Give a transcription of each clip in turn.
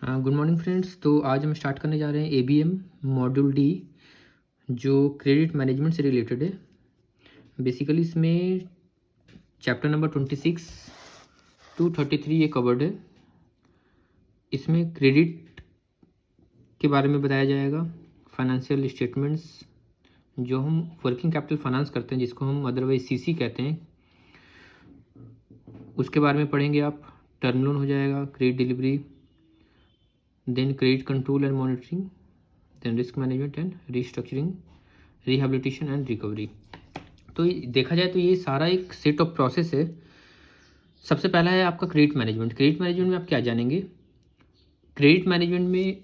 Good morning friends. तो आज हम स्टार्ट करने जा रहे हैं एबीएम मॉड्यूल डी, जो क्रेडिट मैनेजमेंट से रिलेटेड है। बेसिकली इसमें चैप्टर नंबर 26 टू 33 ये कवर्ड है। इसमें क्रेडिट के बारे में बताया जाएगा, फाइनेंशियल स्टेटमेंट्स जो हम वर्किंग कैपिटल फाइनेंस करते हैं, जिसको हम अदरवाइज सीसी कहते हैं, उसके बारे में पढ़ेंगे आप। टर्म लोन हो जाएगा, credit delivery, then credit control and monitoring, then risk management and restructuring, rehabilitation and recovery. तो देखा जाए तो ये सारा एक सेट ऑफ प्रोसेस है। सबसे पहला है आपका क्रेडिट मैनेजमेंट। क्रेडिट मैनेजमेंट में आप क्या जानेंगे? क्रेडिट मैनेजमेंट में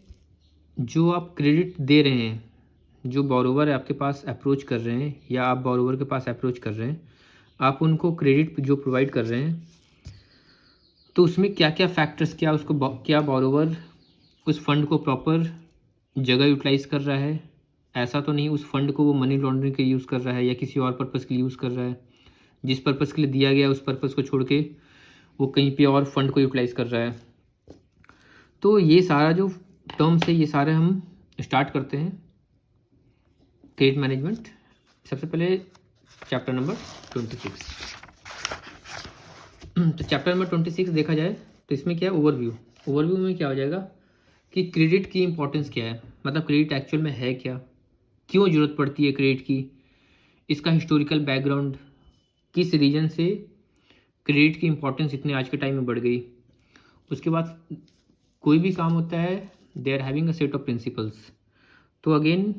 जो आप क्रेडिट दे रहे हैं, जो बोरोवर आपके पास अप्रोच कर रहे हैं या आप बोरोवर के पास अप्रोच कर रहे हैं, आप उनको क्रेडिट जो प्रोवाइड कर रहे हैं, तो उसमें क्या क्या फैक्टर्स, क्या बोरोवर उस फंड को प्रॉपर जगह यूटिलाइज कर रहा है, ऐसा तो नहीं उस फंड को वो मनी लॉन्ड्रिंग के यूज़ कर रहा है या किसी और पर्पज़ के लिए यूज़ कर रहा है, जिस पर्पज़ के लिए दिया गया उस पर्पज़ को छोड़ के वो कहीं पे और फंड को यूटिलाइज कर रहा है। तो ये सारा जो टर्म्स है, ये सारे हम स्टार्ट करते हैं क्रेडिट मैनेजमेंट। सबसे पहले चैप्टर नंबर 26। तो चैप्टर नंबर 26 देखा जाए तो इसमें क्या है, ओवरव्यू में क्या हो जाएगा कि क्रेडिट की इंपॉर्टेंस क्या है, मतलब क्रेडिट एक्चुअल में है क्या, क्यों ज़रूरत पड़ती है क्रेडिट की, इसका हिस्टोरिकल बैकग्राउंड, किस रीजन से क्रेडिट की इंपॉर्टेंस इतने आज के टाइम में बढ़ गई। उसके बाद कोई भी काम होता है, they are having a set of principles. तो अगेन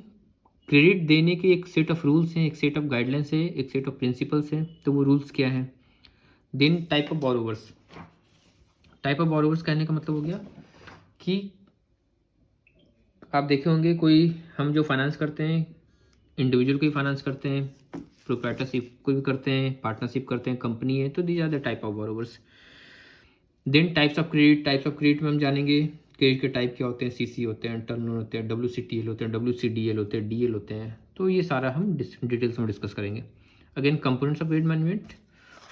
क्रेडिट देने के एक सेट ऑफ रूल्स हैं, एक सेट ऑफ गाइडलाइंस है, एक सेट ऑफ प्रिंसिपल्स हैं। तो वो रूल्स क्या हैं? Then type of borrowers. Type of borrowers कहने का मतलब हो गया कि आप देखे होंगे, कोई हम जो फाइनेंस करते हैं, इंडिविजुअल को ही फाइनेंस करते हैं, प्रोप्राइटरशिप को भी करते हैं, पार्टनरशिप करते हैं, कंपनी है, तो these are the type of borrowers. Then types of credit में हम जानेंगे क्रेडिट के टाइप क्या होते हैं। सीसी होते हैं, टर्म लोन होते हैं, WCTL होते हैं, WCDL होते हैं, DL होते हैं। तो ये सारा हम डिटेल्स में डिस्कस करेंगे। Again components of credit management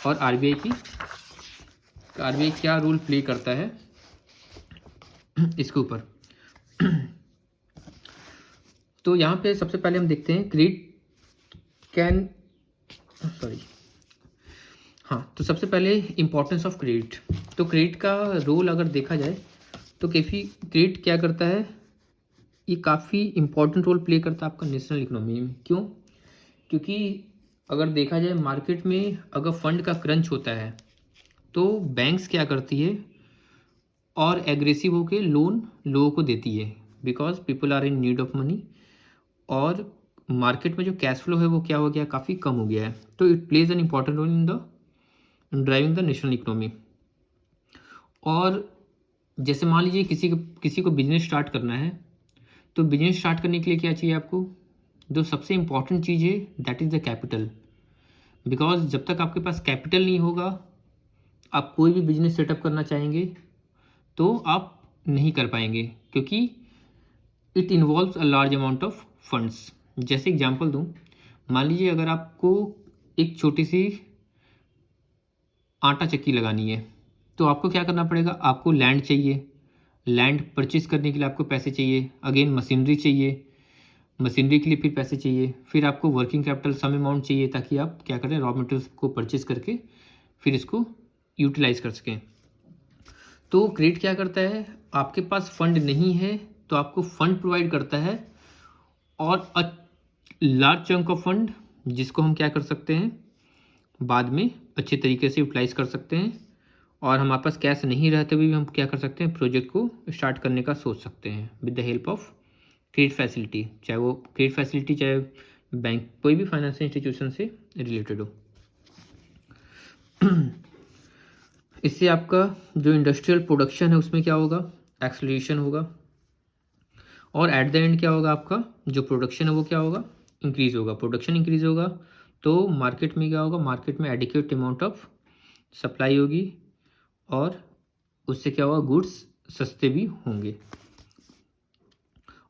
और आरबीआई क्या रोल प्ले करता है इसके ऊपर। तो यहाँ पे सबसे पहले हम देखते हैं तो सबसे पहले इम्पोर्टेंस ऑफ क्रेडिट। तो क्रेडिट का रोल अगर देखा जाए तो क्रेडिट क्या करता है, ये काफ़ी इम्पोर्टेंट रोल प्ले करता है आपका नेशनल इकोनॉमी में। क्यों? क्योंकि अगर देखा जाए मार्केट में अगर फंड का क्रंच होता है तो बैंक्स क्या करती है, और एग्रेसिव होकर लोन लोगों को देती है, because people are in need of money. और मार्केट में जो कैश फ्लो है वो क्या हो गया, काफ़ी कम हो गया है। तो it plays an important role in driving the national economy. और जैसे मान लीजिए किसी को बिजनेस स्टार्ट करना है, तो बिजनेस स्टार्ट करने के लिए क्या चाहिए आपको? जो सबसे इम्पॉर्टेंट चीज़ है that is the capital. Because जब तक आपके पास कैपिटल नहीं होगा, आप कोई भी बिजनेस सेटअप करना चाहेंगे तो आप नहीं कर पाएंगे, क्योंकि it involves a large amount of funds. जैसे एग्जांपल दूं, मान लीजिए अगर आपको एक छोटी सी आटा चक्की लगानी है, तो आपको क्या करना पड़ेगा? आपको लैंड चाहिए, लैंड परचेज करने के लिए आपको पैसे चाहिए, अगेन मशीनरी चाहिए, मशीनरी के लिए फिर पैसे चाहिए, फिर आपको वर्किंग कैपिटल सम अमाउंट चाहिए, ताकि आप क्या करें, रॉ मटेरियल्स को परचेज करके फिर इसको यूटिलाइज कर सकें। तो क्रेडिट क्या करता है, आपके पास फंड नहीं है तो आपको फंड प्रोवाइड करता है, और a large chunk of fund जिसको हम क्या कर सकते हैं, बाद में अच्छे तरीके से यूटिलाइज कर सकते हैं। और हमारे पास कैश नहीं रहते हुए भी हम क्या कर सकते हैं, प्रोजेक्ट को स्टार्ट करने का सोच सकते हैं with the help of credit facility, चाहे वो क्रेडिट फैसिलिटी चाहे बैंक, कोई भी फाइनेंशियल इंस्टीट्यूशन से रिलेटेड हो। इससे आपका जो इंडस्ट्रियल प्रोडक्शन है उसमें क्या होगा, एक्सेलरेशन होगा, और एट द एंड क्या होगा, आपका जो प्रोडक्शन है वो क्या होगा, इंक्रीज होगा। प्रोडक्शन इंक्रीज होगा तो मार्केट में क्या होगा, मार्केट में एडिक्वेट अमाउंट ऑफ सप्लाई होगी, और उससे क्या होगा, गुड्स सस्ते भी होंगे।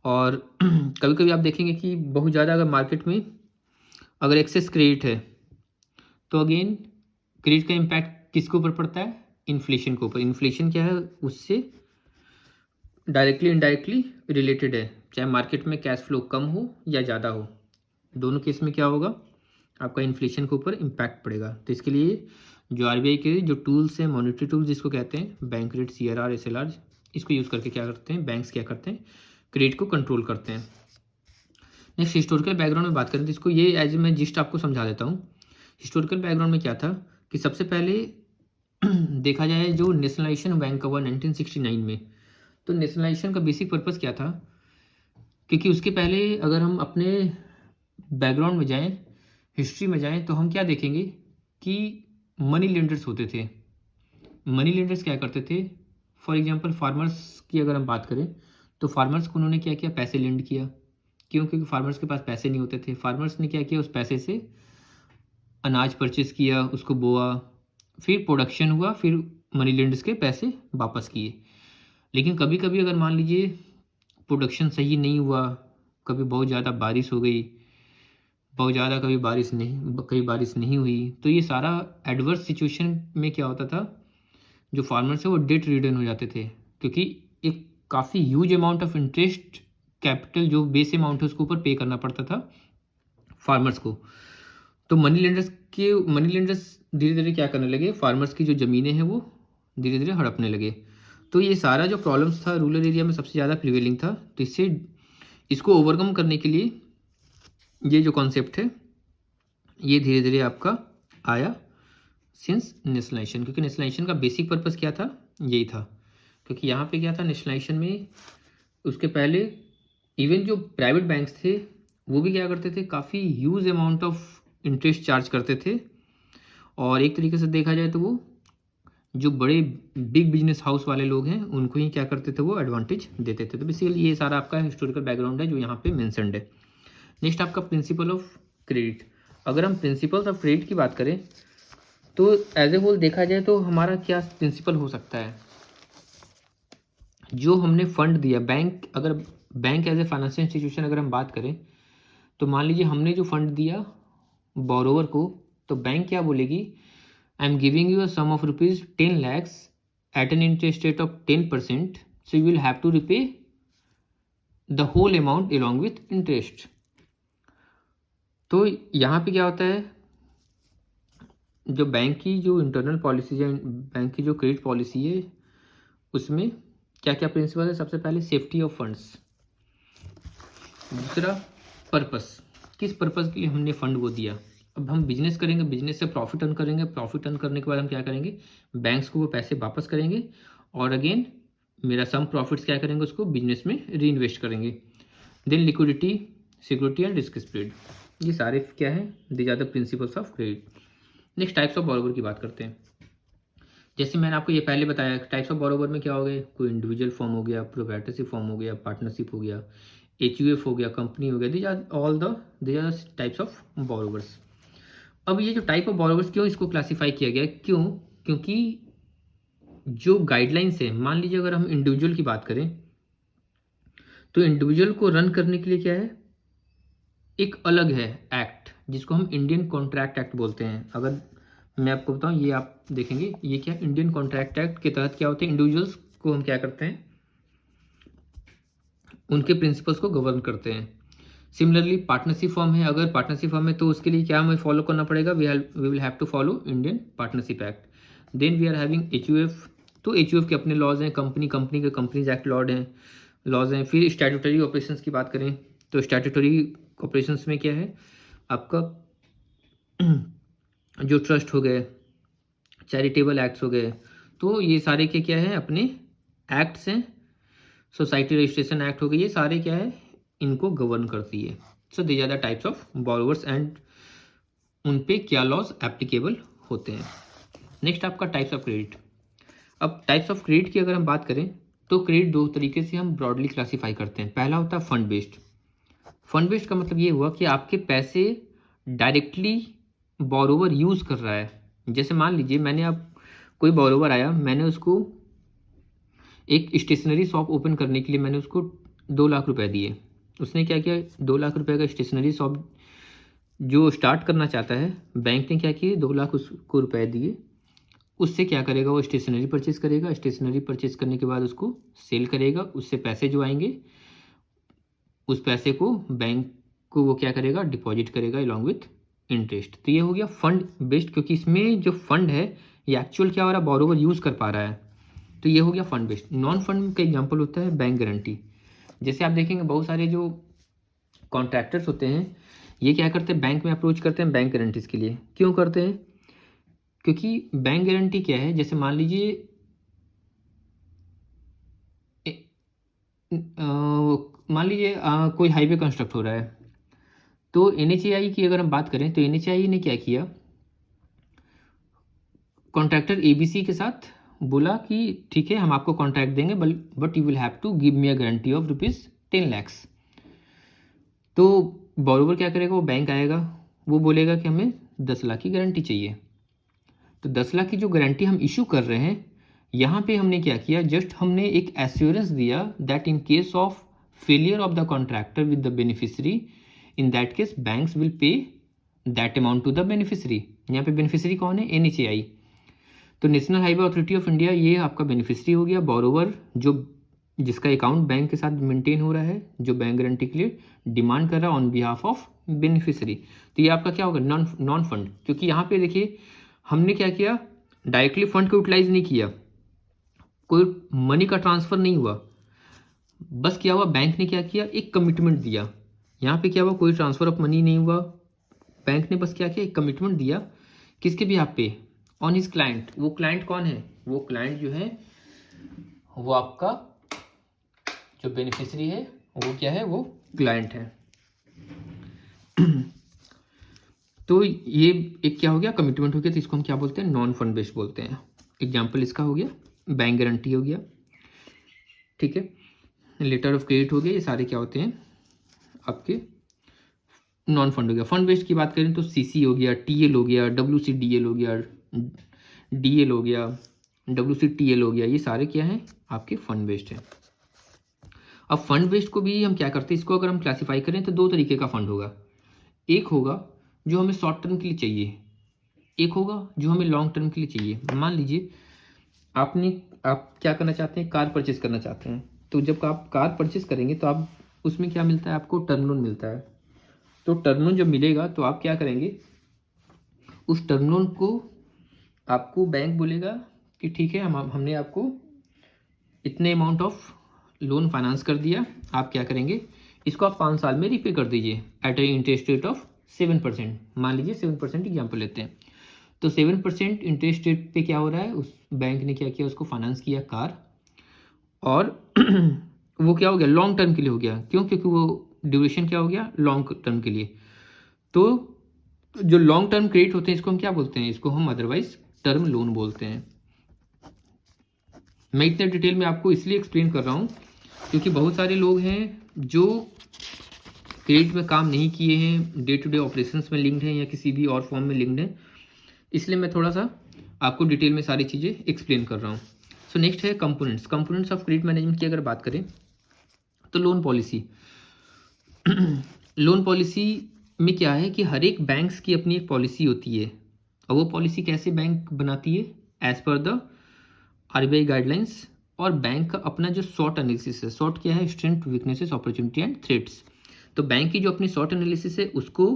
और कभी कभी आप देखेंगे कि बहुत ज़्यादा अगर मार्केट में अगर एक्सेस क्रेडिट है, तो अगेन क्रेडिट का इम्पैक्ट किसके ऊपर पड़ता है, इन्फ्लेशन के ऊपर। इन्फ्लेशन क्या है, उससे डायरेक्टली इनडायरेक्टली रिलेटेड है, चाहे मार्केट में कैश फ्लो कम हो या ज़्यादा हो, दोनों केस में क्या होगा, आपका इन्फ्लेशन के ऊपर इम्पैक्ट पड़ेगा। तो इसके लिए जो आरबीआई के जो टूल्स हैं, मॉनेटरी टूल्स जिसको कहते हैं, बैंक रेट, सीआरआर, एसएलआर, इसको यूज़ करके क्या करते हैं, बैंक्स क्या करते हैं, क्रेडिट को कंट्रोल करते हैं। नेक्स्ट हिस्टोरिकल बैकग्राउंड में बात करें तो इसको ये एज मैं जिस्ट आपको समझा देता हूँ। हिस्टोरिकल बैकग्राउंड में क्या था कि सबसे पहले देखा जाए जो नेशनलाइजेशन बैंक हुआ 1969 में, तो नेशनलाइजेशन का बेसिक पर्पज़ क्या था, क्योंकि उसके पहले अगर हम अपने बैकग्राउंड में जाएं, हिस्ट्री में जाएं, तो हम क्या देखेंगे कि मनी लेंडर्स होते थे। मनी लेंडर्स क्या करते थे, फॉर एग्जांपल फार्मर्स की अगर हम बात करें तो फार्मर्स को उन्होंने क्या किया, पैसे लेंड किया। क्यों? क्योंकि फार्मर्स के पास पैसे नहीं होते थे। फार्मर्स ने क्या किया, उस पैसे से अनाज परचेस किया, उसको बोआ, फिर प्रोडक्शन हुआ, फिर मनी लेंडर्स के पैसे वापस किए। लेकिन कभी कभी अगर मान लीजिए प्रोडक्शन सही नहीं हुआ, कभी बहुत ज़्यादा बारिश हो गई, बहुत ज़्यादा कभी बारिश नहीं हुई, तो ये सारा एडवर्स सिचुएशन में क्या होता था, जो फार्मर्स है वो डेट रिडन हो जाते थे, क्योंकि एक काफ़ी huge amount of interest capital जो बेस अमाउंट है उसके ऊपर पे करना पड़ता था फार्मर्स को। तो मनी लेंडर्स धीरे धीरे क्या करने लगे, फार्मर्स की जो ज़मीनें हैं वो धीरे धीरे हड़पने लगे। तो ये सारा जो प्रॉब्लम्स था रूरल एरिया में सबसे ज़्यादा प्रिवेलिंग था। तो इसको ओवरकम करने के लिए ये जो कॉन्सेप्ट है ये धीरे धीरे आपका आया सिंस नेशनलाइजेशन, क्योंकि नेशनलाइजेशन का बेसिक पर्पस क्या था, यही था। क्योंकि यहाँ पे क्या था नेशनलाइजेशन में, उसके पहले इवन जो प्राइवेट बैंक्स थे वो भी क्या करते थे, काफ़ी huge amount of interest charge करते थे। और एक तरीके से देखा जाए तो वो जो बड़े बिग बिजनेस हाउस वाले लोग हैं उनको ही क्या करते थे, वो एडवांटेज देते थे। तो बेसिकली ये सारा आपका हिस्टोरिकल बैकग्राउंड है जो यहाँ पे मेंशन्ड है। नेक्स्ट आपका प्रिंसिपल ऑफ क्रेडिट। अगर हम प्रिंसिपल्स ऑफ क्रेडिट की बात करें तो एज ए होल देखा जाए तो हमारा क्या प्रिंसिपल हो सकता है, जो हमने फंड दिया अगर bank as a financial institution अगर हम बात करें तो मान लीजिए हमने जो फंड दिया बोरोवर को, तो बैंक क्या बोलेगी, I am giving you a sum of rupees 10 lakhs at an interest rate of 10%, so you will have to repay the whole amount along with interest. तो यहाँ पे क्या होता है, जो बैंक की जो इंटरनल पॉलिसी है, बैंक की जो क्रेडिट पॉलिसी है, उसमें क्या क्या प्रिंसिपल है। सबसे पहले सेफ्टी ऑफ फंड्स, दूसरा पर्पस, किस पर्पस के लिए हमने फंड वो दिया। अब हम बिजनेस करेंगे, बिजनेस से प्रॉफिट अर्न करेंगे, प्रॉफिट अर्न करने के बाद हम क्या करेंगे, बैंक्स को वो पैसे वापस करेंगे और अगेन मेरा सम प्रॉफिट्स क्या करेंगे, उसको बिजनेस में री इन्वेस्ट करेंगे। Then liquidity, security and risk spread, ये सारे क्या है, these are the principles of credit. Next types of borrower की बात करते हैं। जैसे मैंने आपको ये पहले बताया, टाइप्स ऑफ बोरोवर में क्या हो गए, कोई इंडिविजुअल फॉर्म हो गया, प्रोप्राइटरशिप फॉर्म हो गया, पार्टनरशिप हो गया, एचयूएफ हो गया, कंपनी हो गया, these are types of borrowers. अब ये जो टाइप ऑफ बोरोवर्स क्यों इसको क्लासीफाई किया गया, क्यों, क्योंकि जो गाइडलाइंस है, मान लीजिए अगर हम इंडिविजुअल की बात करें तो इंडिविजुअल को रन करने के लिए क्या है, एक अलग है एक्ट जिसको हम इंडियन कॉन्ट्रैक्ट एक्ट बोलते हैं। अगर मैं आपको बताऊं, ये आप देखेंगे ये क्या, इंडियन कॉन्ट्रैक्ट एक्ट के तहत क्या होते हैं, इंडिविजुअल्स को हम क्या करते हैं, उनके प्रिंसिपल्स को गवर्न करते हैं। सिमिलरली पार्टनरशिप फॉर्म है, अगर पार्टनरशिप फॉर्म है तो उसके लिए क्या हमें फॉलो करना पड़ेगा, we will have to follow Indian partnership act. Then we are having HUF, तो एचयूएफ के अपने लॉज हैं, कंपनी के कंपनीज एक्ट लॉज हैं। फिर स्टैट्यूटरी ऑपरेशंस की बात करें तो स्टैट्यूटरी ऑपरेशंस में क्या है आपका, जो ट्रस्ट हो गए, चैरिटेबल एक्ट्स हो गए, तो ये सारे के क्या है, अपने एक्ट्स हैं। सोसाइटी रजिस्ट्रेशन एक्ट हो गई, ये सारे क्या है, इनको गवर्न करती है। So these are the types of borrowers and उन पे क्या लॉज एप्लीकेबल होते हैं। नेक्स्ट आपका टाइप्स ऑफ क्रेडिट। अब टाइप्स ऑफ क्रेडिट की अगर हम बात करें तो क्रेडिट दो तरीके से हम ब्रॉडली क्लासीफाई करते हैं। पहला होता है फंड बेस्ड। फंड बेस्ड का मतलब ये हुआ कि आपके पैसे डायरेक्टली बोरोवर यूज़ कर रहा है। जैसे मान लीजिए कोई बोरोवर आया, मैंने उसको एक स्टेशनरी शॉप ओपन करने के लिए मैंने उसको 2 लाख रुपए दिए। उसने क्या किया, 2 लाख रुपए का स्टेशनरी शॉप जो स्टार्ट करना चाहता है, बैंक ने क्या किया, 2 लाख उसको रुपए दिए उससे क्या करेगा, वो स्टेशनरी परचेज करेगा, स्टेशनरी परचेज करने के बाद उसको सेल करेगा, उससे पैसे जो आएंगे उस पैसे को बैंक को वो क्या करेगा, डिपॉजिट करेगा अलॉन्ग विथ इंटरेस्ट। तो ये हो गया फंड बेस्ड, क्योंकि इसमें जो फंड है ये एक्चुअल क्या हो रहा है, बोरोवर यूज़ कर पा रहा है। तो ये हो गया फंड बेस्ड। नॉन फंड का एग्जांपल होता है बैंक गारंटी। जैसे आप देखेंगे बहुत सारे जो कॉन्ट्रैक्टर्स होते हैं ये क्या करते हैं, बैंक में अप्रोच करते हैं बैंक गारंटीज के लिए। क्यों करते हैं, क्योंकि बैंक गारंटी क्या है, जैसे मान लीजिए कोई हाईवे कंस्ट्रक्ट हो रहा है, तो NHAI की अगर हम बात करें तो NHAI ने क्या किया, कॉन्ट्रैक्टर ABC के साथ बोला कि ठीक है हम आपको कॉन्ट्रैक्ट देंगे but you will have to give me a guarantee of ₹10 lakh. तो बोरोवर क्या करेगा, वो बैंक आएगा, वो बोलेगा कि हमें 10 लाख की गारंटी चाहिए। तो 10 लाख की जो गारंटी हम इशू कर रहे हैं, यहाँ पे हमने क्या किया, जस्ट हमने एक एश्योरेंस दिया that in case of failure of the contractor with the beneficiary, in that case banks will pay that amount to the beneficiary. यहाँ पे बेनिफिशियरी कौन है, NHAI। तो national highway authority of India ये आपका बेनिफिशियरी हो गया। बोरोवर जो जिसका अकाउंट बैंक के साथ मेंटेन हो रहा है, जो बैंक गारंटी के लिए डिमांड कर रहा है ऑन बिहाफ ऑफ बेनिफिशियरी। तो ये आपका क्या होगा, नॉन फंड। क्योंकि यहाँ पे देखिए हमने क्या किया, डायरेक्टली फंड को यूटिलाइज नहीं किया, कोई मनी का ट्रांसफर नहीं हुआ, बस क्या हुआ, बैंक ने क्या किया, एक कमिटमेंट दिया। यहाँ पे क्या हुआ, कोई ट्रांसफर ऑफ मनी नहीं हुआ, बैंक ने बस क्या किया, एक कमिटमेंट दिया। किसके भी आप पे, ऑन हिज क्लाइंट। वो क्लाइंट कौन है, वो क्लाइंट जो है वो आपका जो बेनिफिशियरी है वो क्या है, वो क्लाइंट है। तो ये एक क्या हो गया, कमिटमेंट हो गया। तो इसको हम क्या बोलते हैं, नॉन फंड बेस्ड बोलते हैं। एग्जाम्पल इसका हो गया बैंक गारंटी हो गया, ठीक है, लेटर ऑफ क्रेडिट हो गया। ये सारे क्या होते हैं आपके नॉन फंड हो गया। फंड बेस्ड की बात करें तो CC हो गया, TL हो गया, WCDL हो गया, DL हो गया, WCTL हो गया, ये सारे क्या हैं आपके फंड बेस्ड हैं। अब फंड बेस्ड को भी हम क्या करते हैं, इसको अगर हम क्लासीफाई करें तो दो तरीके का फंड होगा। एक होगा जो हमें शॉर्ट टर्म के लिए चाहिए, एक होगा जो हमें लॉन्ग टर्म के लिए चाहिए। मान लीजिए आप क्या करना चाहते हैं, कार परचेस करना चाहते हैं। तो जब आप कार परचेस करेंगे तो आप उसमें क्या मिलता है, आपको टर्म लोन मिलता है। तो टर्म लोन जब मिलेगा तो आप क्या करेंगे, उस टर्म लोन को आपको बैंक बोलेगा कि ठीक है हमने आपको इतने अमाउंट ऑफ लोन फाइनेंस कर दिया, आप क्या करेंगे, इसको आप 5 साल में रिपे कर दीजिए at a interest rate of 7%। मान लीजिए 7% एग्जाम्पल लेते हैं। तो 7% इंटरेस्ट रेट पे क्या हो रहा है, उस बैंक ने क्या किया, उसको फाइनेंस किया कार, और वो क्या हो गया, लॉन्ग टर्म के लिए हो गया। क्यों, क्योंकि वो ड्यूरेशन क्या हो गया, लॉन्ग टर्म के लिए। तो जो लॉन्ग टर्म क्रेडिट होते हैं इसको हम क्या बोलते हैं, इसको हम अदरवाइज टर्म लोन बोलते हैं। मैं इतने डिटेल में आपको इसलिए एक्सप्लेन कर रहा हूँ क्योंकि बहुत सारे लोग हैं जो क्रेडिट में काम नहीं किए हैं, डे टू डे ऑपरेशंस में लिंक्ड हैं या किसी भी और फॉर्म में लिंक्ड हैं, इसलिए मैं थोड़ा सा आपको डिटेल में सारी चीज़ें एक्सप्लेन कर रहा हूँ। सो नेक्स्ट है कंपोनेंट्स ऑफ क्रेडिट मैनेजमेंट की अगर बात करें तो लोन पॉलिसी। लोन पॉलिसी में क्या है कि हर एक बैंक्स की अपनी एक पॉलिसी होती है, और वो पॉलिसी कैसे बैंक बनाती है, as per the RBI guidelines. और बैंक का अपना जो शॉर्ट एनालिसिस है, शॉर्ट क्या है, strength, weaknesses, opportunity and threats. तो बैंक की जो अपनी शॉर्ट एनालिसिस है उसको,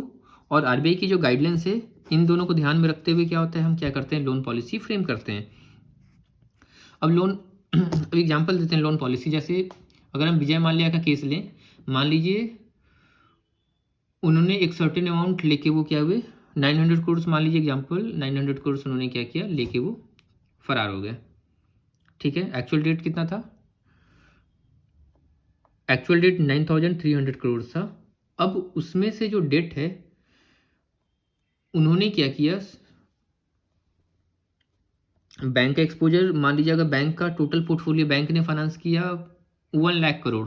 और RBI की जो गाइडलाइंस है, इन दोनों को ध्यान में रखते हुए क्या होता है, हम क्या करते हैं, लोन पॉलिसी फ्रेम करते हैं। अब एग्जाम्पल देते हैं लोन पॉलिसी। जैसे अगर हम विजय माल्या का केस लें, मान लीजिए उन्होंने एक सर्टेन अमाउंट लेके वो क्या हुए, 900 करोड़, मान लीजिए एग्जाम्पल 900 करोड़ उन्होंने क्या किया, लेके वो फरार हो गए, ठीक है। एक्चुअल डेट कितना था, एक्चुअल डेट 9300 करोड़ था। अब उसमें से जो डेट है उन्होंने क्या किया, बैंक का एक्सपोजर, मान लीजिए अगर बैंक का टोटल पोर्टफोलियो बैंक ने फाइनेंस किया 1 लाख करोड़,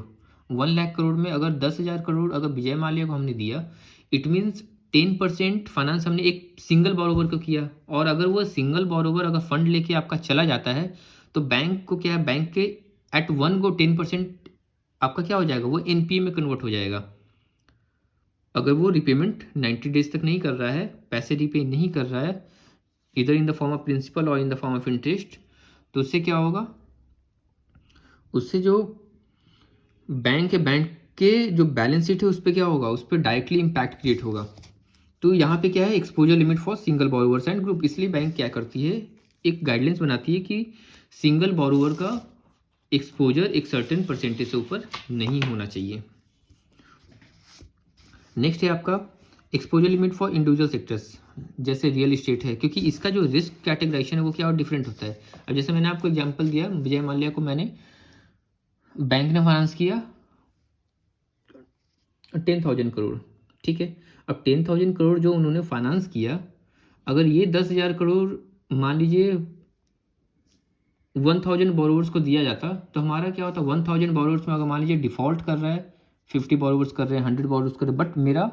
1 लाख करोड़ में अगर 10,000 करोड़ अगर विजय माल्या को हमने दिया, इट मीन्स 10% फाइनेंस हमने एक सिंगल बोरोवर को किया। और अगर वो सिंगल बोरोवर अगर फंड लेके आपका चला जाता है तो बैंक को क्या है, बैंक के एट वन गो 10% आपका क्या हो जाएगा, वो NPA में कन्वर्ट हो जाएगा। अगर वो रिपेमेंट 90 डेज तक नहीं कर रहा है, पैसे रिपे नहीं कर रहा है, इधर in the form of principal और in the form of interest, तो उससे क्या होगा, उससे जो बैंक के जो बैलेंस शीट है उस पर क्या होगा, उस पर डायरेक्टली इम्पैक्ट क्रिएट होगा। तो यहाँ पे क्या है, exposure limit for single borrowers and group. इसलिए बैंक क्या करती है, एक गाइडलाइंस बनाती है कि सिंगल बोरोवर का एक्सपोजर एक सर्टेन परसेंटेज से ऊपर नहीं होना चाहिए। नेक्स्ट है आपका exposure limit for individual sectors, जैसे रियल इस्टेट है, क्योंकि इसका जो रिस्क कैटेगराइजेशन है वो क्या और डिफरेंट होता है। अब जैसे मैंने आपको एग्जांपल दिया, विजय माल्या को मैंने बैंक ने फाइनेंस किया 10,000 करोड़, ठीक है। अब 10,000 करोड़ जो उन्होंने फाइनेंस किया, अगर ये 10,000 करोड़ मान लीजिए 1,000 बोरोवर्स को दिया जाता, तो हमारा क्या होता, 1,000 बोरोवर्स में अगर मान लीजिए डिफॉल्ट कर रहा है, 50 बोरोवर्स कर रहे हैं, 100 बोरोवर्स कर रहे हैं, बट मेरा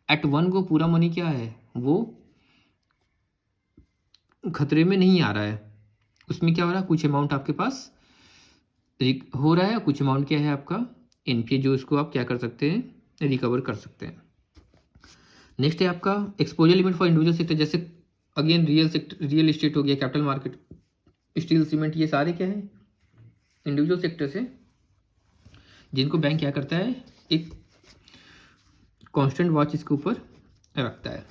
एट वन को पूरा मनी क्या है, वो खतरे में नहीं आ रहा है। उसमें क्या हो रहा है, कुछ अमाउंट आपके पास हो रहा है, कुछ अमाउंट क्या है आपका एनपीए, जो इसको आप क्या कर सकते हैं, रिकवर कर सकते हैं। नेक्स्ट है आपका exposure limit for individual sector, जैसे अगेन रियल एस्टेट हो गया, कैपिटल मार्केट, स्टील सीमेंट, ये सारे क्या है इंडिविजुअल सेक्टर्स है, जिनको बैंक क्या करता है, एक कांस्टेंट वॉच इसके ऊपर रखता है।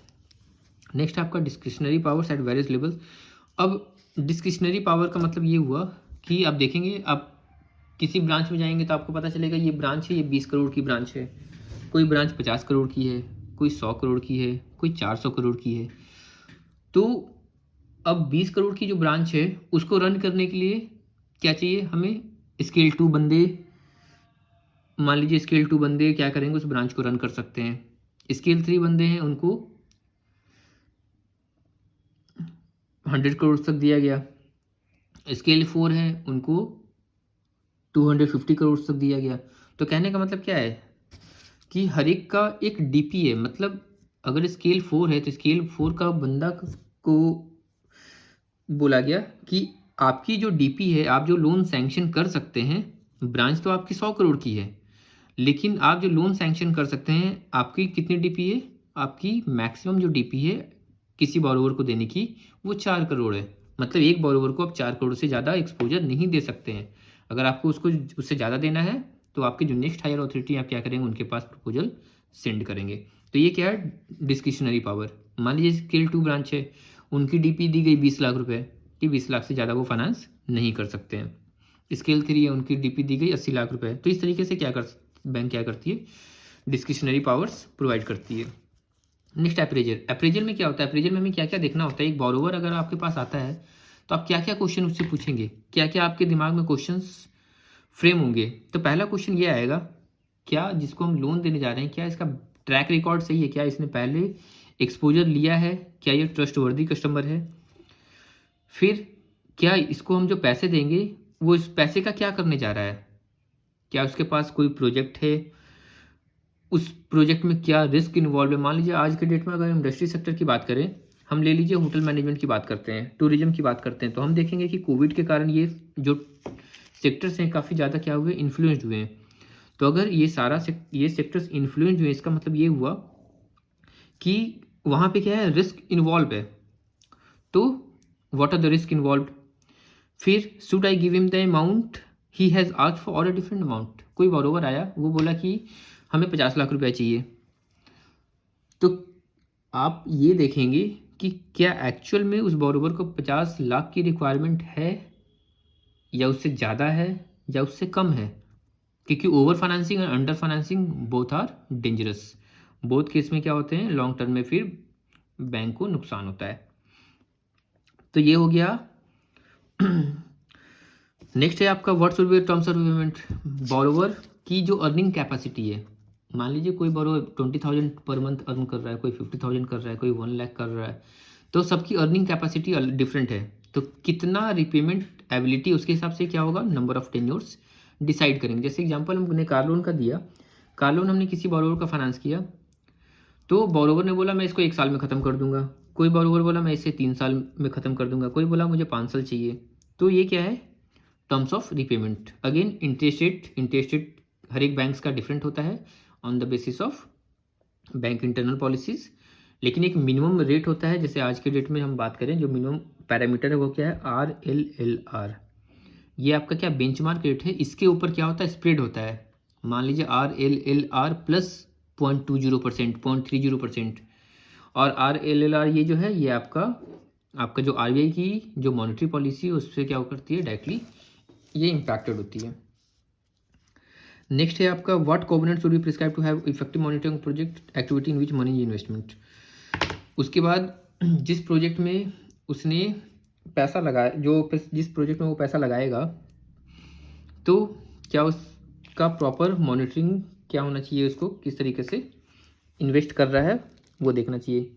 नेक्स्ट आपका discretionary powers at various levels. अब डिस्क्रिशनरी पावर का मतलब ये हुआ कि आप देखेंगे, आप किसी ब्रांच में जाएंगे तो आपको पता चलेगा ये ब्रांच है, ये 20 करोड़ की ब्रांच है, कोई ब्रांच 50 करोड़ की है, कोई 100 करोड़ की है, कोई 400 करोड़ की है। तो अब 20 करोड़ की जो ब्रांच है उसको रन करने के लिए क्या चाहिए हमें, स्केल 2 बंदे, मान लीजिए स्केल 2 बंदे क्या करेंगे, उस ब्रांच को रन कर सकते हैं। स्केल 3 बंदे हैं, उनको 100 करोड़ तक दिया गया। स्केल 4 है, उनको 250 करोड़ तक दिया गया। तो कहने का मतलब क्या है कि हर एक का एक डीपी है, मतलब अगर स्केल 4 है तो स्केल 4 का बंदा को बोला गया कि आपकी जो डीपी है, आप जो लोन सैंक्शन कर सकते हैं, ब्रांच तो आपकी 100 करोड़ की है, लेकिन आप जो लोन सैंक्शन कर सकते हैं, आपकी कितनी डीपी है, आपकी मैक्सिमम जो डीपी है किसी बोरोवर को देने की, वो 4 करोड़ है। मतलब एक बोरोवर को आप 4 करोड़ से ज़्यादा एक्सपोजर नहीं दे सकते हैं। अगर आपको उसको उससे ज़्यादा देना है तो आपके जो नेक्स्ट हायर अथॉरिटी आप क्या करेंगे, उनके पास प्रपोजल सेंड करेंगे। तो ये क्या है, डिस्क्रिशनरी पावर। मान लीजिए स्केल 2 ब्रांच है, उनकी डीपी दी गई 20 लाख रुपए कि 20 लाख से ज़्यादा वो फाइनेंस नहीं कर सकते हैं। स्केल 3 है, उनकी डीपी दी गई 80 लाख रुपए। तो इस तरीके से बैंक क्या करती है, डिस्क्रिशनरी पावर्स प्रोवाइड करती है। Next appraisal. अप्रेजल में क्या होता है, अप्रेजल में हमें क्या क्या देखना होता है, एक बोरोवर अगर आपके पास आता है तो आप क्या क्या क्वेश्चन उससे पूछेंगे, क्या क्या आपके दिमाग में क्वेश्चंस फ्रेम होंगे। तो पहला क्वेश्चन ये आएगा, क्या जिसको हम लोन देने जा रहे हैं, क्या इसका ट्रैक रिकॉर्ड सही है, क्या इसने पहले एक्सपोजर लिया है, क्या ये ट्रस्टवर्दी कस्टमर है। फिर क्या इसको हम जो पैसे देंगे वो इस पैसे का क्या करने जा रहा है, क्या उसके पास कोई प्रोजेक्ट है, उस प्रोजेक्ट में क्या रिस्क इन्वॉल्व है। मान लीजिए आज के डेट में अगर इंडस्ट्री सेक्टर की बात करें, हम ले लीजिए होटल मैनेजमेंट की बात करते हैं, टूरिज्म की बात करते हैं, तो हम देखेंगे कि कोविड के कारण ये जो सेक्टर्स हैं काफ़ी ज़्यादा क्या हुए, इन्फ्लुएंस्ड हुए हैं। तो अगर ये सेक्टर्स इन्फ्लुएंस हुए, इसका मतलब ये हुआ कि वहाँ पे क्या है, रिस्क इन्वॉल्व है। तो what are the risk involve. फिर should I give him the amount he has asked for और अ डिफरेंट अमाउंट। कोई बरोबर आया, वो बोला कि हमें 50 लाख रुपया चाहिए, तो आप ये देखेंगे कि क्या एक्चुअल में उस बोरोवर को 50 लाख की रिक्वायरमेंट है, या उससे ज़्यादा है, या उससे कम है। क्योंकि ओवर फाइनेंसिंग और under financing both are dangerous. Both case में क्या होते हैं, लॉन्ग टर्म में फिर बैंक को नुकसान होता है। तो ये हो गया। नेक्स्ट है आपका what should be terms of payment. Borrower की जो अर्निंग कैपेसिटी है, मान लीजिए कोई बोरोवर 20,000 पर मंथ अर्न कर रहा है, कोई 50,000 कर रहा है, कोई 1 लाख कर रहा है, तो सबकी अर्निंग कैपेसिटी डिफरेंट है। तो कितना रिपेमेंट एबिलिटी, उसके हिसाब से क्या होगा, नंबर ऑफ टेन्योर्स डिसाइड करेंगे। जैसे एग्जांपल हमने कार लोन का दिया, कार लोन हमने किसी बोरोवर का फाइनेंस किया, तो बोरोवर ने बोला मैं इसको 1 साल में ख़त्म कर दूंगा, कोई बोरोवर बोला मैं इसे 3 साल में ख़त्म कर दूंगा, कोई बोला मुझे 5 साल चाहिए। तो ये क्या है, terms of repayment. Again interest rate हर एक बैंक्स का डिफरेंट होता है on the basis of bank internal policies. लेकिन एक मिनिमम रेट होता है, जैसे आज के डेट में हम बात करें जो मिनिमम पैरामीटर है वो क्या है, RLLR। ये आपका क्या बेंचमार्क रेट है, इसके ऊपर क्या होता है, स्प्रेड होता है। मान लीजिए RLLR प्लस 0.20%, 0.30%। और RLLR ये जो है ये आपका आपका जो RBI की जो मॉनेटरी पॉलिसी है उस पर क्या करती है, डायरेक्टली ये इम्पैक्टेड होती है। नेक्स्ट है आपका what covenant should be prescribe to have effective monitoring project activity in which money investment. उसके बाद जिस प्रोजेक्ट में उसने पैसा लगाया, जिस प्रोजेक्ट में वो पैसा लगाएगा, तो क्या उसका प्रॉपर मॉनिटरिंग क्या होना चाहिए, उसको किस तरीके से इन्वेस्ट कर रहा है वो देखना चाहिए।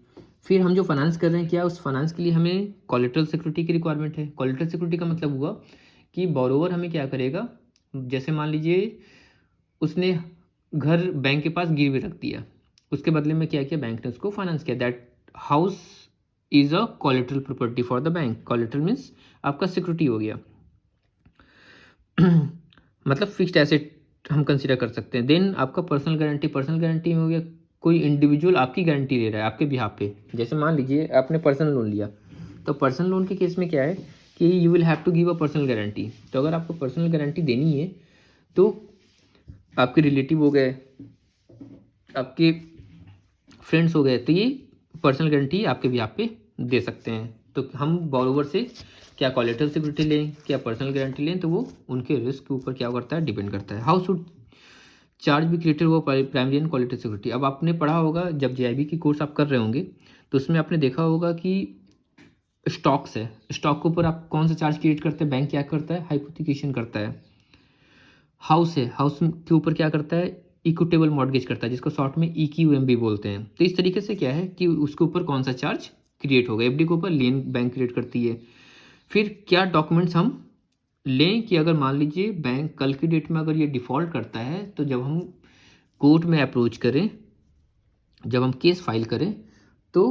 फिर हम जो फाइनेंस कर रहे हैं, क्या उस फाइनेंस के लिए हमें कोलेटरल सिक्योरिटी की रिक्वायरमेंट है। कोलेटरल सिक्योरिटी का मतलब हुआ कि बोरोवर हमें क्या करेगा, जैसे मान लीजिए उसने घर बैंक के पास गिरवी रख दिया, उसके बदले में क्या किया, बैंक ने उसको फाइनेंस किया। That house is a collateral property for the bank. Collateral means आपका सिक्योरिटी हो गया मतलब फिक्स्ड एसेट हम कंसिडर कर सकते हैं। देन आपका पर्सनल गारंटी, पर्सनल गारंटी में हो गया कोई इंडिविजुअल आपकी गारंटी ले रहा है आपके बिहाफ पे। जैसे मान लीजिए आपने पर्सनल लोन लिया, तो पर्सनल लोन के केस में क्या है कि you will have to give a personal guarantee. तो अगर आपको पर्सनल गारंटी देनी है तो आपके रिलेटिव हो गए, आपके फ्रेंड्स हो गए, तो ये पर्सनल गारंटी आपके बिहाफ पे दे सकते हैं। तो हम बोरोवर से क्या कोलेटरल सिक्योरिटी लें, क्या पर्सनल गारंटी लें, तो वो उनके रिस्क के ऊपर क्या करता है, डिपेंड करता है। हाउ शुड चार्ज भी क्रिएटेड वो प्राइमरी एंड कोलेटरल सिक्योरिटी। अब आपने पढ़ा होगा जब JIB की कोर्स आप कर रहे होंगे तो उसमें आपने देखा होगा कि स्टॉक्स है, स्टॉक के ऊपर आप कौन सा चार्ज क्रिएट करते हैं, बैंक क्या करता है, हाइपोथिकेशन करता है। हाउस है, हाउस के ऊपर क्या करता है, इक्विटेबल मॉर्गेज करता है, जिसको शॉर्ट में EQM भी बोलते हैं। तो इस तरीके से क्या है कि उसके ऊपर कौन सा चार्ज क्रिएट होगा। FD के ऊपर लेन बैंक क्रिएट करती है। फिर क्या डॉक्यूमेंट्स हम लें कि अगर मान लीजिए बैंक कल की डेट में अगर ये डिफ़ॉल्ट करता है, तो जब हम कोर्ट में अप्रोच करें, जब हम केस फाइल करें, तो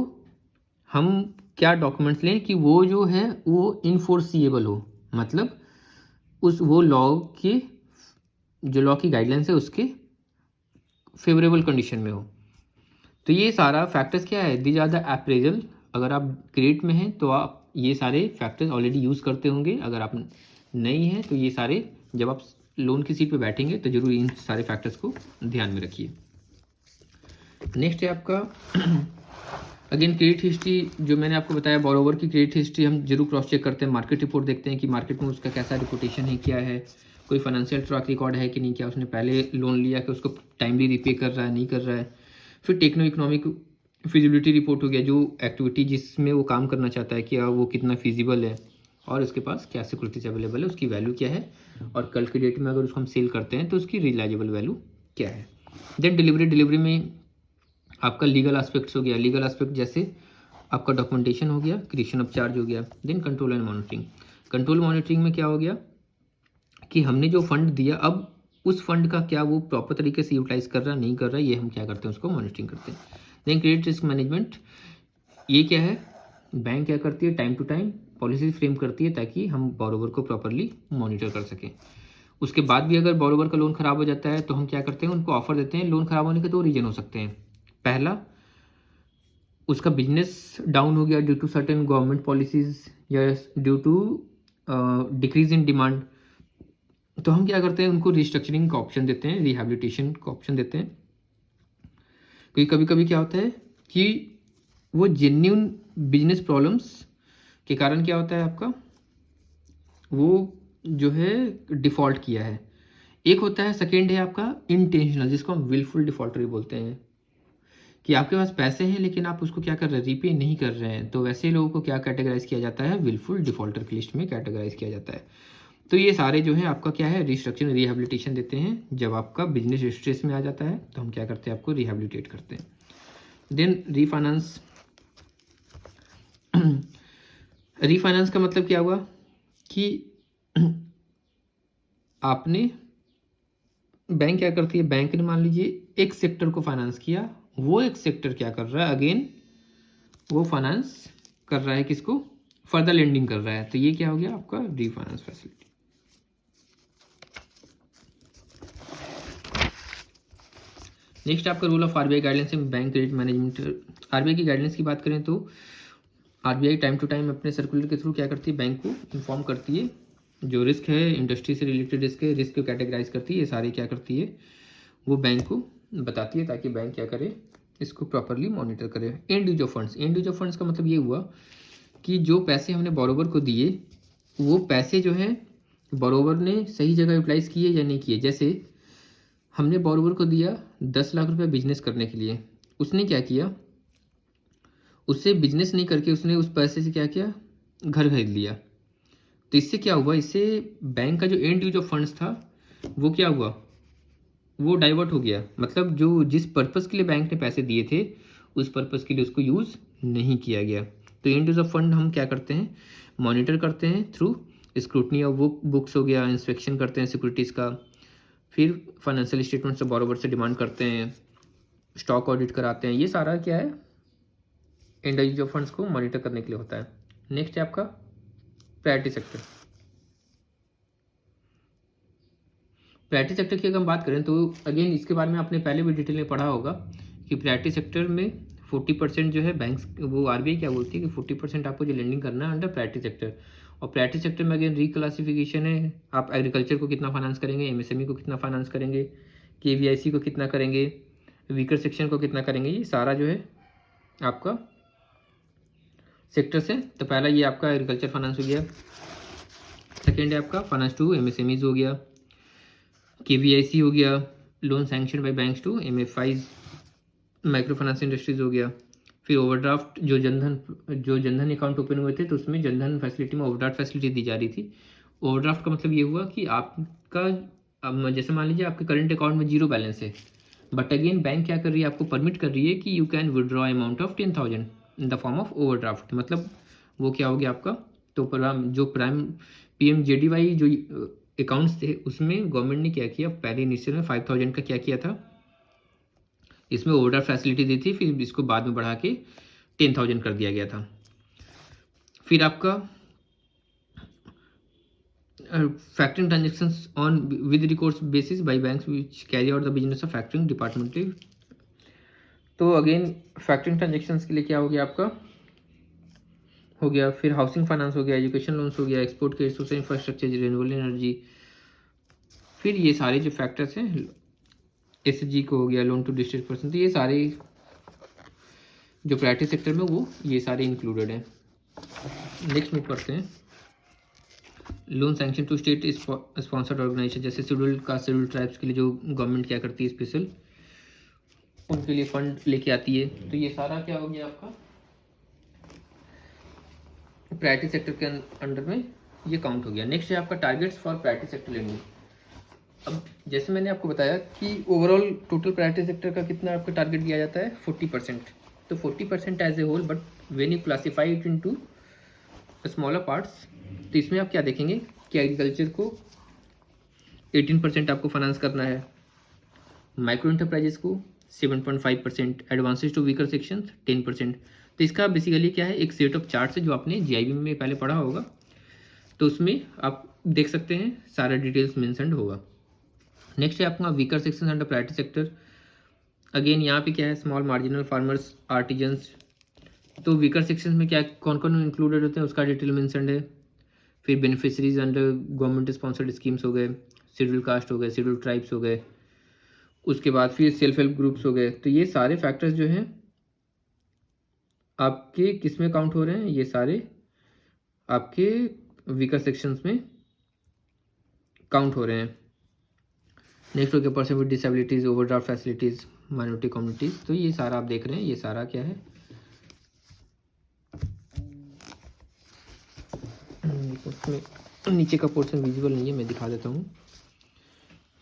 हम क्या डॉक्यूमेंट्स लें कि वो जो है वो इनफोर्सिएबल हो, मतलब उस वो लॉ के जो लॉ की गाइडलाइंस है उसके फेवरेबल कंडीशन में हो। तो ये सारा फैक्टर्स क्या है, दीज आर द अप्रेजल। अगर आप क्रेडिट में हैं तो आप ये सारे फैक्टर्स ऑलरेडी यूज़ करते होंगे। अगर आप नहीं हैं तो ये सारे, जब आप लोन की सीट पे बैठेंगे तो जरूर इन सारे फैक्टर्स को ध्यान में रखिए। नेक्स्ट है आपका अगेन क्रेडिट हिस्ट्री। जो मैंने आपको बताया बोरोवर की क्रेडिट हिस्ट्री हम जरूर क्रॉस चेक करते हैं। मार्केट रिपोर्ट देखते हैं कि मार्केट में उसका कैसा रिपोर्टेशन है, क्या है, कोई फाइनेंशियल ट्रैक रिकॉर्ड है कि नहीं, क्या उसने पहले लोन लिया कि उसको टाइमली रिपे कर रहा है, नहीं कर रहा है। फिर टेक्नो इकोनॉमिक फिजिबिलिटी रिपोर्ट हो गया, जो एक्टिविटी जिसमें वो काम करना चाहता है क्या वो कितना फिजिबल है और उसके पास क्या सिक्योरिटीज अवेलेबल है, उसकी वैल्यू क्या है, और कल के डेट में अगर उसको हम सेल करते हैं तो उसकी रिलायजेबल वैल्यू क्या है। देन डिलीवरी में आपका लीगल एस्पेक्ट्स हो गया, लीगल एस्पेक्ट जैसे आपका डॉक्यूमेंटेशन हो गया, क्रिएशन ऑफ चार्ज हो गया। Then control and monitoring. Control monitoring में क्या हो गया कि हमने जो फंड दिया, अब उस फंड का क्या वो प्रॉपर तरीके से यूटिलाइज कर रहा है, नहीं कर रहा है, ये हम क्या करते हैं, उसको मॉनिटरिंग करते हैं। देन क्रेडिट रिस्क मैनेजमेंट, ये क्या है, बैंक क्या करती है, time to time policy frame करती है ताकि हम बोरोवर को प्रॉपरली मॉनिटर कर सकें। उसके बाद भी अगर बोरोवर का लोन ख़राब हो जाता है तो हम क्या करते हैं, उनको ऑफर देते हैं। लोन ख़राब होने के दो रीजन हो सकते हैं। पहला, उसका बिजनेस डाउन हो गया due to certain government policies या due to decrease in demand, तो हम क्या करते हैं, उनको रिस्ट्रक्चरिंग का ऑप्शन देते हैं, रिहैबिलिटेशन का ऑप्शन देते हैं। क्योंकि कभी कभी क्या होता है कि वो जेन्यून बिजनेस प्रॉब्लम्स के कारण क्या होता है आपका, वो जो है डिफ़ॉल्ट किया है। एक होता है, सेकेंड है आपका इंटेंशनल, जिसको हम विलफुल डिफ़ॉल्टर बोलते हैं, कि आपके पास पैसे हैं लेकिन आप उसको क्या कर रहे हैं, रीपे नहीं कर रहे हैं। तो वैसे लोगों को क्या कैटेगराइज किया जाता है, विलफुल डिफ़ॉल्टर की लिस्ट में कैटेगराइज किया जाता है। तो ये सारे जो है आपका क्या है, रिस्ट्रक्चरिंग रिहैबिलिटेशन देते हैं। जब आपका बिजनेस स्ट्रेस में आ जाता है तो हम क्या करते हैं, आपको रिहैबिलिटेट करते हैं। Then refinance. रीफाइनेंस का मतलब क्या हुआ कि आपने, बैंक क्या करती है, बैंक ने मान लीजिए एक सेक्टर को फाइनेंस किया, वो एक सेक्टर क्या कर रहा है, अगेन वो फाइनेंस कर रहा है किसको, फर्दर लेंडिंग कर रहा है। तो ये क्या हो गया आपका रीफाइनेंस फैसिलिटी। नेक्स्ट आपका रूल ऑफ RBI गाइडलाइंस में बैंक क्रेडिट मैनेजमेंट आरबीआई की गाइडेंस की बात करें तो आरबीआई टाइम टू टाइम अपने सर्कुलर के थ्रू क्या करती है, बैंक को इन्फॉर्म करती है जो रिस्क है, इंडस्ट्री से रिलेटेड रिस्क है, रिस्क को कैटेगराइज करती है, ये सारी क्या करती है वो बैंक को बताती है ताकि बैंक क्या करे, इसको प्रॉपरली मॉनिटर करे। And use of funds, and use of funds का मतलब ये हुआ कि जो पैसे हमने बोरोवर को दिए वो पैसे जो है बोरोवर ने सही जगह यूटिलाइज किए या नहीं किए। जैसे हमने बोरोवर को दिया 10 लाख रुपये बिजनेस करने के लिए, उसने क्या किया, उससे बिजनेस नहीं करके उसने उस पैसे से क्या किया, घर खरीद लिया। तो इससे क्या हुआ, इससे बैंक का जो एंड यूज ऑफ फंड्स था वो क्या हुआ, वो डाइवर्ट हो गया। मतलब जो जिस पर्पस के लिए बैंक ने पैसे दिए थे उस पर्पस के लिए उसको यूज़ नहीं किया गया। तो एंड यूज ऑफ फंड हम क्या करते हैं, मॉनिटर करते हैं थ्रू स्क्रूटनी ऑफ बुक्स हो गया, इंस्पेक्शन करते हैं सिक्योरिटीज़ का, फिर फाइनेंशियल स्टेटमेंट से बॉरोवर से डिमांड करते हैं, स्टॉक ऑडिट कराते हैं। ये सारा क्या है, एंड यूज ऑफ फंड्स को मॉनिटर करने के लिए होता है। नेक्स्ट है आपका प्रायोरिटी सेक्टर। प्रायोरिटी सेक्टर की अगर हम बात करें तो अगेन इसके बारे में आपने पहले भी डिटेल में पढ़ा होगा कि प्रायोरिटी सेक्टर में 40% जो है बैंक्स, वो आरबीआई क्या बोलती है कि 40% आपको जो लेंडिंग करना है अंडर प्रायोरिटी सेक्टर। और प्रायोरिटी सेक्टर में अगेन रिक्लासिफिकेशन है, आप एग्रीकल्चर को कितना फाइनेंस करेंगे, एमएसएमई को कितना फाइनेंस करेंगे, केवीआईसी को कितना करेंगे, वीकर सेक्शन को कितना करेंगे, ये सारा जो है आपका सेक्टर से। तो पहला ये आपका एग्रीकल्चर फाइनेंस हो गया, सेकेंड है आपका फाइनेंस टू एमएसएमईज हो गया, केवीआईसी हो गया, loan sanction by banks to MFIs, micro finance industries हो गया। फिर ओवरड्राफ्ट, जो जनधन अकाउंट ओपन हुए थे तो उसमें जनधन फैसिलिटी में ओवरड्राफ्ट फैसिलिटी दी जा रही थी। ओवरड्राफ्ट का मतलब ये हुआ कि आपका जैसे मान लीजिए आपके करंट अकाउंट में 0 बैलेंस है, बट अगेन बैंक क्या कर रही है, आपको परमिट कर रही है कि you can withdraw amount of 10,000 in the form of overdraft. मतलब वो क्या हो गया आपका, तो प्राइम पीएमजेडीवाई जो अकाउंट्स थे उसमें गवर्नमेंट ने क्या किया, पहले इनिशियल में 5,000 का क्या किया था, इसमें ओवरड्राफ्ट फैसिलिटी दी थी, फिर इसको बाद में बढ़ा के 10,000 कर दिया गया था। फिर आपका factoring transactions on with recourse basis by banks which carry out the business of factoring departmentally. तो अगेन फैक्टरिंग ट्रांजेक्शन्स के लिए क्या हो गया आपका, हो गया फिर हाउसिंग फाइनेंस हो गया, एजुकेशन लोन्स हो गया, एक्सपोर्ट के रिसोर्स इंफ्रास्ट्रक्चर, रिन्यूएबल एनर्जी। फिर ये सारे जो फैक्टर्स हैं, एसएचजी को हो गया, लोन टू डिस्ट्रिक्ट पर्सन, तो ये सारे जो प्रायोरिटी सेक्टर में वो ये सारे इंक्लूडेड हैं। नेक्स्ट मूव करते हैं loan sanction to state sponsored organisation, जैसे शेड्यूल कास्ट शेड्यूल ट्राइब्स के लिए जो गवर्नमेंट क्या करती है स्पेशल, उनके लिए फंड लेके आती है। तो ये सारा क्या हो गया आपका प्रायोरिटी सेक्टर के अंडर में ये काउंट हो गया। नेक्स्ट है आपका targets for priority sector lending. अब जैसे मैंने आपको बताया कि ओवरऑल टोटल प्रायोरिटी सेक्टर का कितना आपका टारगेट दिया जाता है, 40%। तो 40% as a whole, but when you classify it into smaller parts, तो इसमें आप क्या देखेंगे कि एग्रीकल्चर को 18% आपको फाइनेंस करना है, माइक्रो इंटरप्राइजेस को 7.5%, एडवांसेज टू वीकर सेक्शन 10%। तो इसका बेसिकली क्या है, एक सेट ऑफ चार्ट्स है जो आपने जीआईबी में पहले पढ़ा होगा, तो उसमें आप देख सकते हैं सारा डिटेल्स मेंशन्ड होगा। नेक्स्ट है आपका weaker section under priority sector. Again यहाँ पे क्या है, स्मॉल मार्जिनल फार्मर्स, आर्टिजन्स। तो वीकर सेक्शन में क्या कौन कौन इंक्लूडेड होते हैं उसका डिटेल मेंशन्ड है। फिर beneficiaries under government sponsored schemes हो गए, शेड्यूल कास्ट हो गए, शेड्यूल ट्राइब्स हो गए, उसके बाद फिर सेल्फ हेल्प ग्रुप्स हो गए। तो ये सारे फैक्टर्स जो हैं आपके किस में काउंट हो रहे हैं, ये सारे आपके वीकर सेक्शंस में काउंट हो रहे हैं। नेक्स्ट हो गया person with disabilities, overdraft facilities, minority communities. तो ये सारा आप देख रहे हैं, ये सारा क्या है, उसमें नीचे का पोर्शन विजिबल नहीं है, मैं दिखा देता हूँ।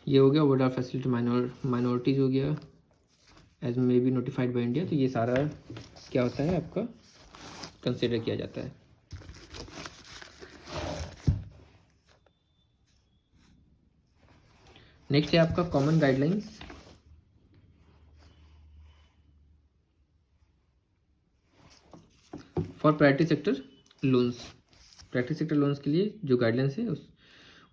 ये हो गया ओवरड्राफ्ट फैसिलिटी, माइनॉरिटीज़ हो गया, as may be notified by India. तो ये सारा क्या होता है आपका कंसिडर किया जाता है। नेक्स्ट है आपका common guidelines for priority sector loans. Priority sector loans के लिए जो गाइडलाइंस है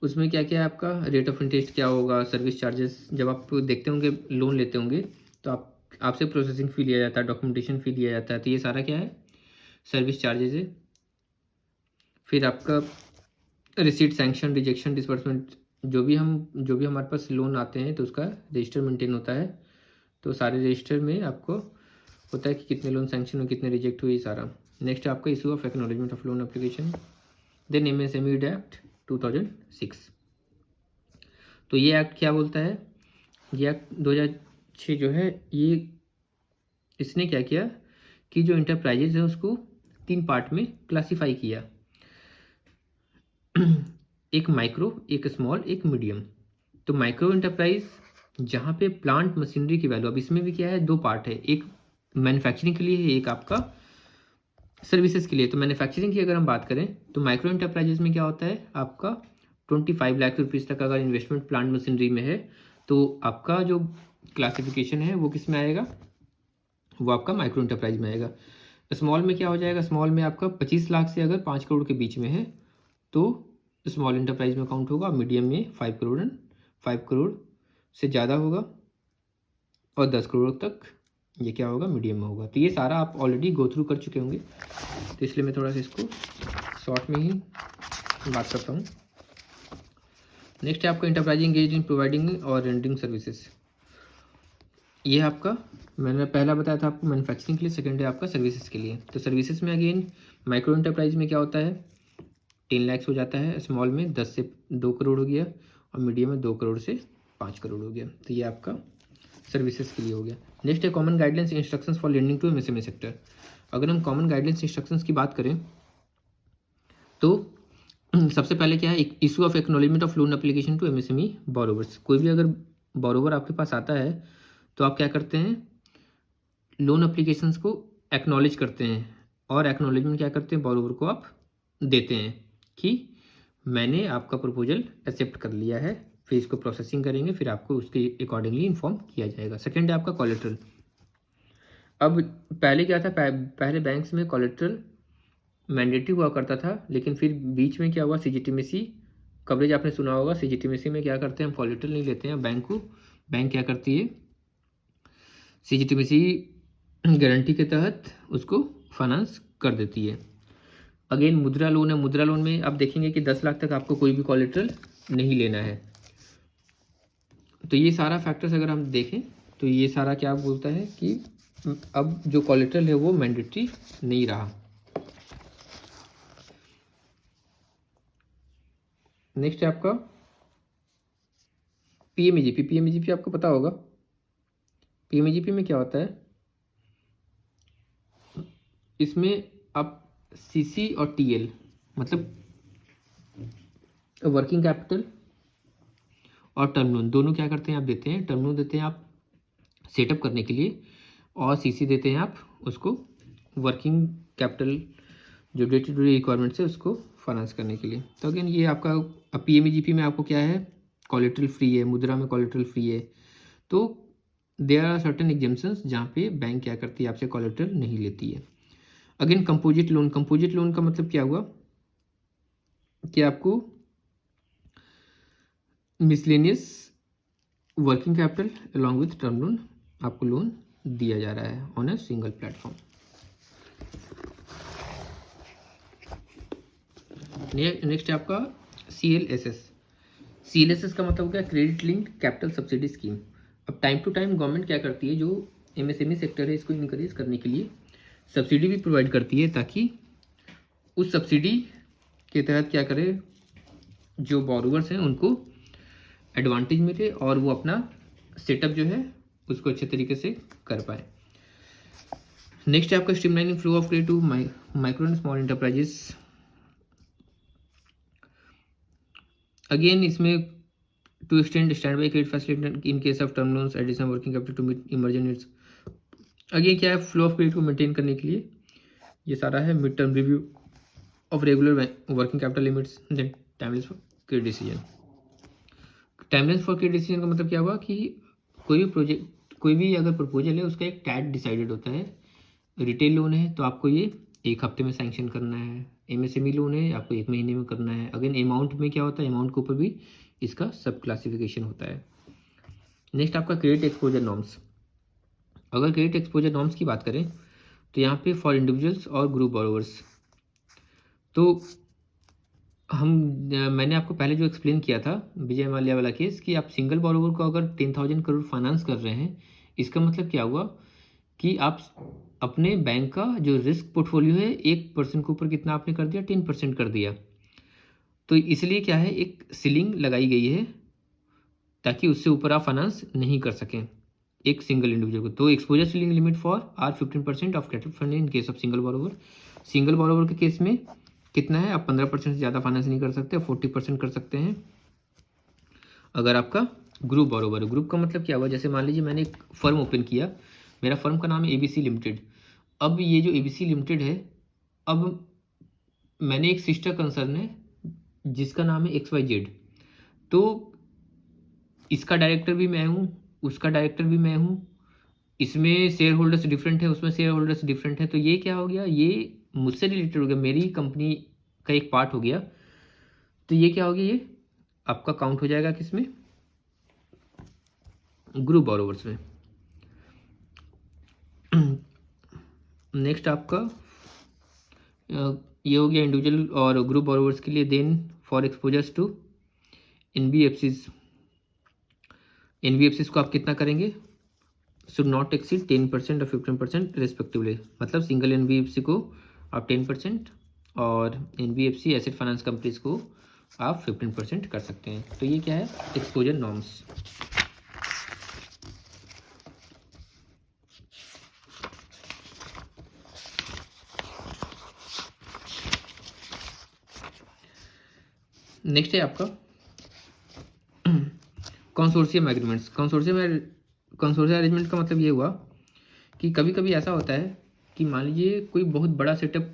उसमें क्या क्या है आपका, रेट ऑफ इंटरेस्ट क्या होगा, सर्विस चार्जेस, जब आप देखते होंगे लोन लेते होंगे तो आप आपसे प्रोसेसिंग फ़ी लिया जाता है, डॉक्यूमेंटेशन फ़ी लिया जाता है, तो ये सारा क्या है, सर्विस चार्जेज है। फिर आपका रिसीट, सैंक्शन, रिजेक्शन, डिसबर्समेंट, जो भी हमारे पास लोन आते हैं तो उसका रजिस्टर मेंटेन होता है। तो सारे रजिस्टर में आपको होता है कि कितने लोन सैंक्शन हुए, कितने रिजेक्ट हुए, ये सारा। नेक्स्ट है आपका issue of acknowledgement of loan application, then MSME act 2006। तो ये एक्ट क्या बोलता है, ये एक्ट 2006 जो है, ये इसने क्या किया कि जो इंटरप्राइजेज है उसको 3 पार्ट में क्लासीफाई किया। एक माइक्रो, एक स्मॉल, एक मीडियम। तो माइक्रो इंटरप्राइज जहाँ पे प्लांट मशीनरी की वैल्यू, अब इसमें भी क्या है, 2 पार्ट है, एक मैन्युफैक्चरिंग के लिए है, एक आपका सर्विसेज के लिए। तो मैन्युफैक्चरिंग की अगर हम बात करें तो माइक्रो इंटरप्राइजेज में क्या होता है, आपका 25 लाख रुपीज़ तक अगर इन्वेस्टमेंट प्लांट मशीनरी में है तो आपका जो क्लासिफिकेशन है वो किस में आएगा, वो आपका माइक्रो इंटरप्राइज में आएगा। स्मॉल में क्या हो जाएगा, स्मॉल में आपका 25 लाख से अगर 5 करोड़ के बीच में है तो स्मॉल इंटरप्राइज में काउंट होगा। मीडियम में 5 करोड़ से ज़्यादा होगा, और 10 करोड़ तक ये क्या होगा, मीडियम में होगा। तो ये सारा आप ऑलरेडी गो थ्रू कर चुके होंगे, तो इसलिए मैं थोड़ा सा इसको शॉर्ट में ही बात करता हूँ। नेक्स्ट है आपका इंटरप्राइज एंगेज इन प्रोवाइडिंग और रेंडरिंग सर्विसेज। ये आपका मैंने पहला बताया था आपको मैन्युफैक्चरिंग के लिए, सेकंड है आपका सर्विसेज के लिए। तो सर्विसेज में अगेन माइक्रो इंटरप्राइज में क्या होता है, 10 लाख हो जाता है, स्मॉल में 10 से 2 करोड़ हो गया, और मीडियम में 2 करोड़ से 5 करोड़ हो गया। तो ये आपका सर्विसेज के लिए हो गया। नेक्स्ट है common guidelines instructions for lending to MSME sector. अगर हम कॉमन गाइडलाइंस इंस्ट्रक्शंस की बात करें तो सबसे पहले क्या है, एक issue of acknowledgement of loan application to MSME borrowers. कोई भी अगर बोरोवर आपके पास आता है तो आप क्या करते हैं, लोन एप्लीकेशंस को एक्नॉलेज करते हैं, और एक्नॉलेजमेंट क्या करते हैं, बोरोवर को आप देते हैं कि मैंने आपका प्रपोजल एक्सेप्ट कर लिया है। फिर इसको प्रोसेसिंग करेंगे, फिर आपको उसके अकॉर्डिंगली इन्फॉर्म किया जाएगा। सेकेंड है आपका कोलेट्रल। अब पहले क्या था, पहले बैंक्स में कोलेट्रल मैंडेटरी हुआ करता था, लेकिन फिर बीच में क्या हुआ, सीजीटीएमएसी कवरेज आपने सुना होगा। सीजीटीएमएसी में क्या करते हैं, हम कोलेट्रल नहीं लेते हैं बैंक क्या करती है, सीजीटीएमएसी गारंटी के तहत उसको फाइनेंस कर देती है। अगेन मुद्रा लोन है, मुद्रा लोन में आप देखेंगे कि 10 लाख तक आपको कोई भी कोलेट्रल नहीं लेना है। तो ये सारा फैक्टर्स अगर हम देखें तो ये सारा क्या बोलता है कि अब जो कोलेट्रल है वो मैंडेटरी नहीं रहा। नेक्स्ट है आपका पीएमईजीपी। पीएमईजीपी आपको पता होगा, पीएमईजीपी में क्या होता है, इसमें आप सीसी और टीएल मतलब वर्किंग कैपिटल और टर्म लोन दोनों क्या करते हैं, आप देते हैं। टर्म लोन देते हैं आप सेटअप करने के लिए, और सीसी देते हैं आप उसको वर्किंग कैपिटल जो डे टू डे रिक्वायरमेंट्स है उसको फाइनेंस करने के लिए। तो अगेन ये आपका पीएमईजीपी में आपको क्या है, कोलेट्रल फ्री है, मुद्रा में कोलेट्रल फ्री है। तो देयर आर सर्टेन एग्जाम्पशंस जहाँ पे बैंक क्या करती है, आपसे कोलेट्रल नहीं लेती है। Again composite loan. Composite loan का मतलब क्या हुआ कि आपको miscellaneous working capital along with term loan आपको लोन दिया जा रहा है on a single platform. Next है आपका CLSS। CLSS का मतलब क्या है, credit linked capital subsidy scheme. अब टाइम टू टाइम गवर्नमेंट क्या करती है, जो एमएसएमई सेक्टर है इसको इंकरेज करने के लिए सब्सिडी भी प्रोवाइड करती है, ताकि उस सब्सिडी के तहत क्या करे, जो बोरोवर्स हैं उनको एडवांटेज मिले और वो अपना सेटअप जो है उसको अच्छे तरीके से कर पाए। नेक्स्ट है आपका streamlining flow of credit to micro and small enterprises. Again इसमें to extend stand by credit facility in case of term loans, additional working capital to meet emergent needs. Again क्या है, फ्लो ऑफ क्रेडिट को maintain करने के लिए ये सारा है। Mid term review of regular working capital limits, then timeless for credit decision. Timeless for credit decision का मतलब क्या हुआ कि कोई भी अगर प्रपोजल है उसका एक टैट डिसाइडेड होता है। रिटेल लोन है तो आपको ये 1 हफ्ते में सैंक्शन करना है, एमएसएमई लोन है आपको 1 महीने में करना है। अगेन अमाउंट में क्या होता है, अमाउंट के ऊपर भी इसका सब क्लासिफिकेशन होता है। नेक्स्ट आपका क्रेडिट एक्सपोजर नॉर्म्स। अगर क्रेडिट एक्सपोजर नॉर्म्स की बात करें तो यहाँ पे फॉर इंडिविजुअल्स और ग्रुप बोरोवर्स, तो मैंने आपको पहले जो एक्सप्लेन किया था विजय माल्या वाला केस, कि आप सिंगल बोरोवर को अगर 10,000 करोड़ फाइनेंस कर रहे हैं, इसका मतलब क्या हुआ कि आप अपने बैंक का जो रिस्क पोर्टफोलियो है 1% के ऊपर कितना आपने कर दिया, 10% कर दिया। तो इसलिए क्या है, एक सीलिंग लगाई गई है ताकि उससे ऊपर आप फाइनेंस नहीं कर सकें एक सिंगल इंडिविजुअल को। तो exposure ceiling limit for are 15% of capital fund in case of single borrower. Single borrower के केस में कितना है, आप 15% से ज़्यादा फाइनेंस नहीं कर सकते, 40% कर सकते हैं अगर आपका ग्रुप बोरोवर है। ग्रुप का मतलब क्या हुआ, जैसे मान लीजिए मैंने एक फर्म ओपन किया, मेरा फर्म का नाम है ABC लिमिटेड। अब ये जो ABC लिमिटेड है, अब मैंने एक सिस्टर कंसर्न है जिसका नाम है XYZ, तो इसका डायरेक्टर भी मैं हूँ, उसका डायरेक्टर भी मैं हूँ, इसमें शेयर होल्डर्स डिफरेंट है, उसमें शेयर होल्डर्स डिफरेंट है। तो ये क्या हो गया, ये मुझसे रिलेटेड हो गया, मेरी कंपनी का एक पार्ट हो गया। तो ये क्या हो गया, ये आपका काउंट हो जाएगा किसमें, ग्रुप बोरोवर्स में। नेक्स्ट आपका ये हो गया इंडिविजुअल और ग्रुप बोरोवर्स के लिए। Then for exposures to NBFCs, NBFCs को आप कितना करेंगे, शुड नॉट एक्सीड 10% और 15% रिस्पेक्टिवली। मतलब सिंगल NBFC को आप 10% और NBFC एसेट फाइनेंस कंपनीज को आप 15% कर सकते हैं। तो ये क्या है, एक्सपोजर नॉर्म्स। नेक्स्ट है आपका कंसोर्शियम एग्रीमेंट्स। कंसोर्शियम अरेंजमेंट का मतलब ये हुआ कि कभी कभी ऐसा होता है कि मान लीजिए कोई बहुत बड़ा सेटअप,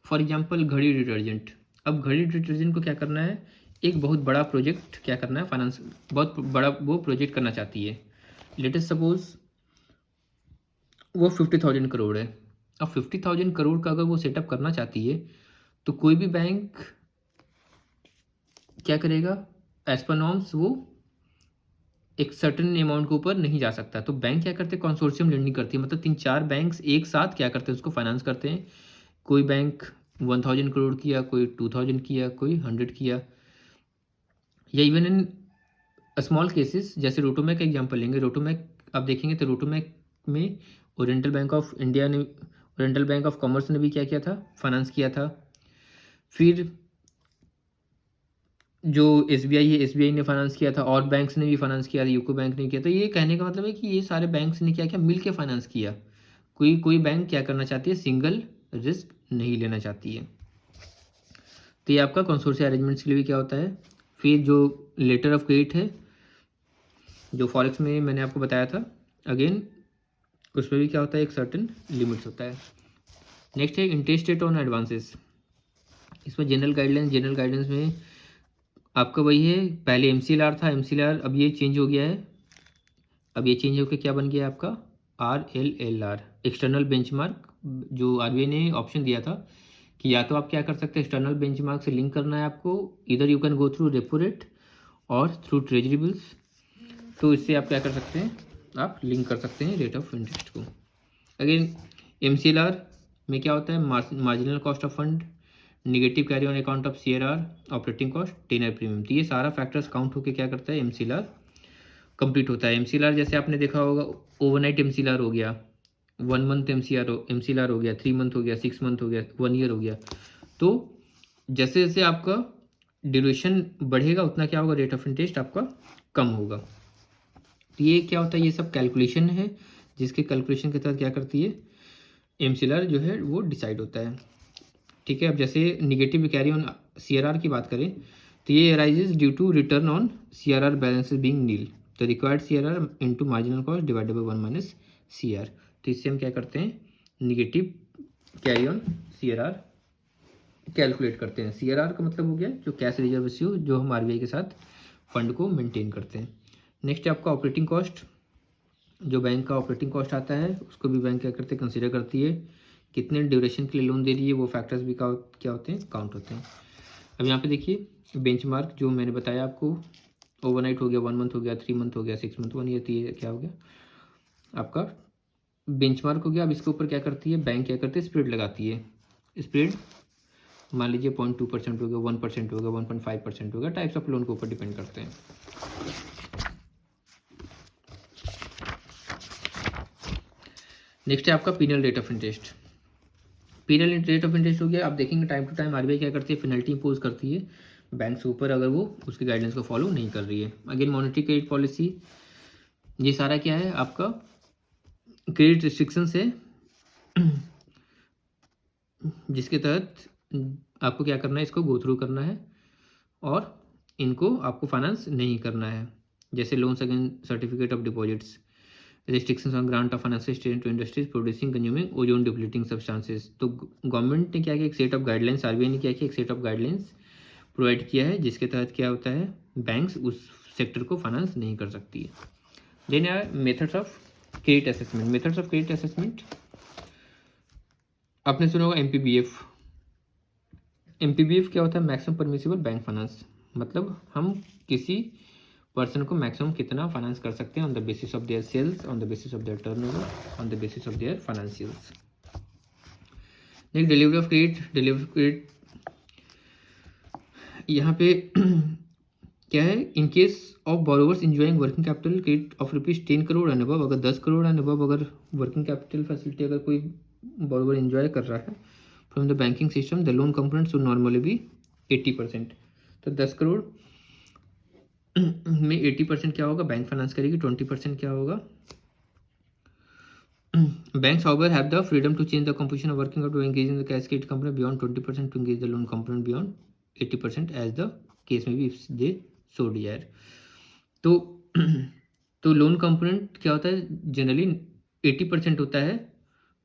फॉर एग्जांपल घड़ी डिटर्जेंट। अब घड़ी डिटर्जेंट को क्या करना है, एक बहुत बड़ा प्रोजेक्ट क्या करना है, फाइनेंस बहुत बड़ा वो प्रोजेक्ट करना चाहती है। लेटेस्ट सपोज वो 50,000 करोड़ है। अब 50,000 करोड़ का अगर वो सेटअप करना चाहती है तो कोई भी बैंक क्या करेगा, एज पर नॉर्म्स वो एक सर्टेन अमाउंट के ऊपर नहीं जा सकता। तो बैंक क्या करते हैं, कंसोर्शियम लेंडिंग करती है, मतलब 3-4 बैंक्स एक साथ क्या करते हैं, उसको फाइनेंस करते हैं। कोई बैंक 1,000 करोड़ किया, कोई 2,000 किया, कोई 100 किया, या इवन इन स्मॉल केसेस जैसे रोटोमैक का एग्जांपल लेंगे। रोटोमैक आप देखेंगे तो रोटोमैक में ओरिएंटल बैंक ऑफ इंडिया ने, ओरिएंटल बैंक ऑफ कॉमर्स ने भी क्या किया था, फाइनेंस किया था। फिर जो SBI है, SBI ने फाइनेंस किया था, और बैंक्स ने भी फाइनेंस किया था, यूको बैंक ने किया। तो ये कहने का मतलब है कि ये सारे बैंक्स ने क्या किया, मिल के फाइनेंस किया। कोई कोई बैंक क्या करना चाहती है, सिंगल रिस्क नहीं लेना चाहती है। तो ये आपका कंसोर्शियम अरेंजमेंट्स के लिए भी क्या होता है। फिर जो लेटर ऑफ क्रेडिट है, जो फॉरेक्स में मैंने आपको बताया था, अगेन उसमें भी क्या होता है, एक सर्टेन लिमिट्स होता है। नेक्स्ट है इंटरेस्ट रेट ऑन एडवांसेस। इसमें जनरल गाइडेंस में आपका वही है, पहले MCLR था, MCLR अब ये चेंज हो गया है। अब ये चेंज होकर क्या बन गया है आपका RLLR, एक्सटर्नल बेंचमार्क। जो RBI ने ऑप्शन दिया था कि या तो आप क्या कर सकते हैं, एक्सटर्नल बेंचमार्क से लिंक करना है आपको, इधर you can go through repo rate और थ्रू ट्रेजरी बिल्स। तो इससे आप क्या कर सकते हैं, आप लिंक कर सकते हैं रेट ऑफ इंटरेस्ट को। अगेन MCLR में क्या होता है, marginal cost of fund, negative carry on account of CRR, operating cost, tenor premium. तो ये सारा फैक्टर्स काउंट होकर क्या करता है, MCLR कंप्लीट होता है। MCLR जैसे आपने देखा होगा, ओवरनाइट MCLR हो गया, 1 मंथ MCLR हो गया, 3 मंथ हो गया, 6 मंथ हो गया, 1 ईयर हो गया। तो जैसे जैसे आपका ड्यूरेशन बढ़ेगा उतना क्या होगा, रेट ऑफ इंटरेस्ट आपका कम होगा। तो ये क्या होता है, ये सब कैलकुलेशन है जिसके कैलकुलेशन के तहत क्या करती है, MCLR जो है वो डिसाइड होता है। ठीक है। अब जैसे निगेटिव कैरी ऑन CRR की बात करें तो ये arises due to return on CRR balances being nil. तो required CRR into marginal cost divided by 1 minus CR। तो इससे हम क्या करते हैं, negative carry on CRR calculate करते हैं। CRR का मतलब हो गया जो कैश रिजर्व रेशियो, जो हम RBI के साथ फंड को मेंटेन करते हैं। नेक्स्ट है आपका ऑपरेटिंग कॉस्ट। जो बैंक का ऑपरेटिंग कॉस्ट आता है उसको भी बैंक क्या करते हैं, कंसिडर करती है। कितने ड्यूरेशन के लिए लोन दे रही है, वो फैक्टर्स भी क्या होते हैं, काउंट होते हैं। अब यहाँ पे देखिए बेंचमार्क जो मैंने बताया आपको, ओवरनाइट हो गया, 1 मंथ हो गया, 3 मंथ हो गया, 6 मंथ, 1 ईयर, तो ये क्या हो गया आपका बेंचमार्क हो गया। अब इसके ऊपर क्या करती है बैंक, क्या करती है स्प्रेड लगाती है। स्प्रेड मान लीजिए 0.2% हो गया, 1% हो गया, 1.5% हो गया, टाइप्स ऑफ लोन के ऊपर डिपेंड करते हैं। नेक्स्ट है आपका penal rate of interest. Penal rate of interest हो गया। आप देखेंगे टाइम टू टाइम आरबीआई क्या करती है, पेनल्टी इंपोज करती है बैंक के ऊपर अगर वो उसके गाइडेंस को फॉलो नहीं कर रही है। अगेन मॉनेटरी क्रेडिट पॉलिसी, ये सारा क्या है आपका क्रेडिट रिस्ट्रिक्शंस है, जिसके तहत आपको क्या करना है, इसको गो थ्रू करना है और इनको आपको फाइनेंस नहीं करना है। जैसे loans against certificate of deposits, restrictions on grant of financial to industries producing consuming ozone depleting substances. तो गवर्नमेंट ने क्या किया, एक सेट ऑफ गाइडलाइंस, आरबीआई ने क्या किया, एक सेट ऑफ गाइडलाइंस प्रोवाइड किया है, जिसके तहत क्या होता है बैंक्स उस सेक्टर को फाइनेंस नहीं कर सकती है। Then are methods of credit assessment. Methods of credit assessment आपने सुना होगा एमपीबीएफ। एमपीबीएफ क्या होता है, मैक्सिमम परमिसिबल बैंक फाइनेंस, मतलब हम किसी पर्सन को मैक्सिमम कितना फाइनेंस कर सकते हैं on the basis of their sales, on the basis of their turnover, on the basis of their financials. Next delivery of credit. Delivery of credit यहाँ पे क्या है, in case of borrowers enjoying working capital credit of ₹10 crore and above, अगर 10 crore and above अगर working capital facility अगर कोई borrower enjoy कर रहा है from the banking system, the loan component should normally B 80%। तो 10 करोड़ में 80% क्या होगा, बैंक फाइनेंस करेगी, 20% क्या होगा banks however have the freedom to change the composition of working capital to engage in the cash credit component beyond 20% to engage the loan component beyond 80% as the case may be if they so desire। तो तो loan component क्या होता है, generally 80% होता है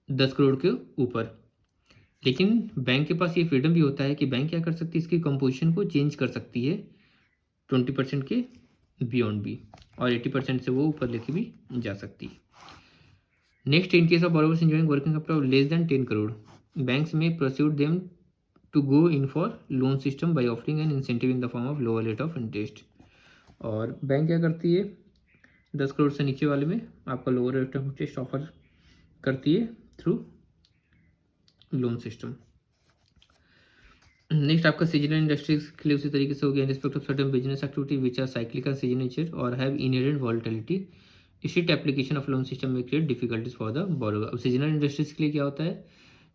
10 करोड़ के ऊपर, लेकिन बैंक के पास ये फ्रीडम भी होता है कि बैंक क्या कर सकती है, इसकी कंपोजिशन को चेंज कर सकती है 20% के बियॉन्ड भी, और 80% से वो ऊपर लेके भी जा सकती है। Next, in case of borrowers enjoying working capital less than 10 crore, banks में persuaded them to go in for loan system by offering an incentive in the form of lower rate of interest. और bank क्या करती है, 10 करोड़ से नीचे वाले में आपका lower rate of interest offer करती है थ्रू लोन सिस्टम। नेक्स्ट आपका सीजनल इंडस्ट्रीज के लिए उसी तरीके से हो गया, in respect of certain business activity which are cyclical season nature और have inherent volatility, strict application of loan system में create difficulties for the borrower. अब सीजनल इंडस्ट्रीज के लिए क्या होता है,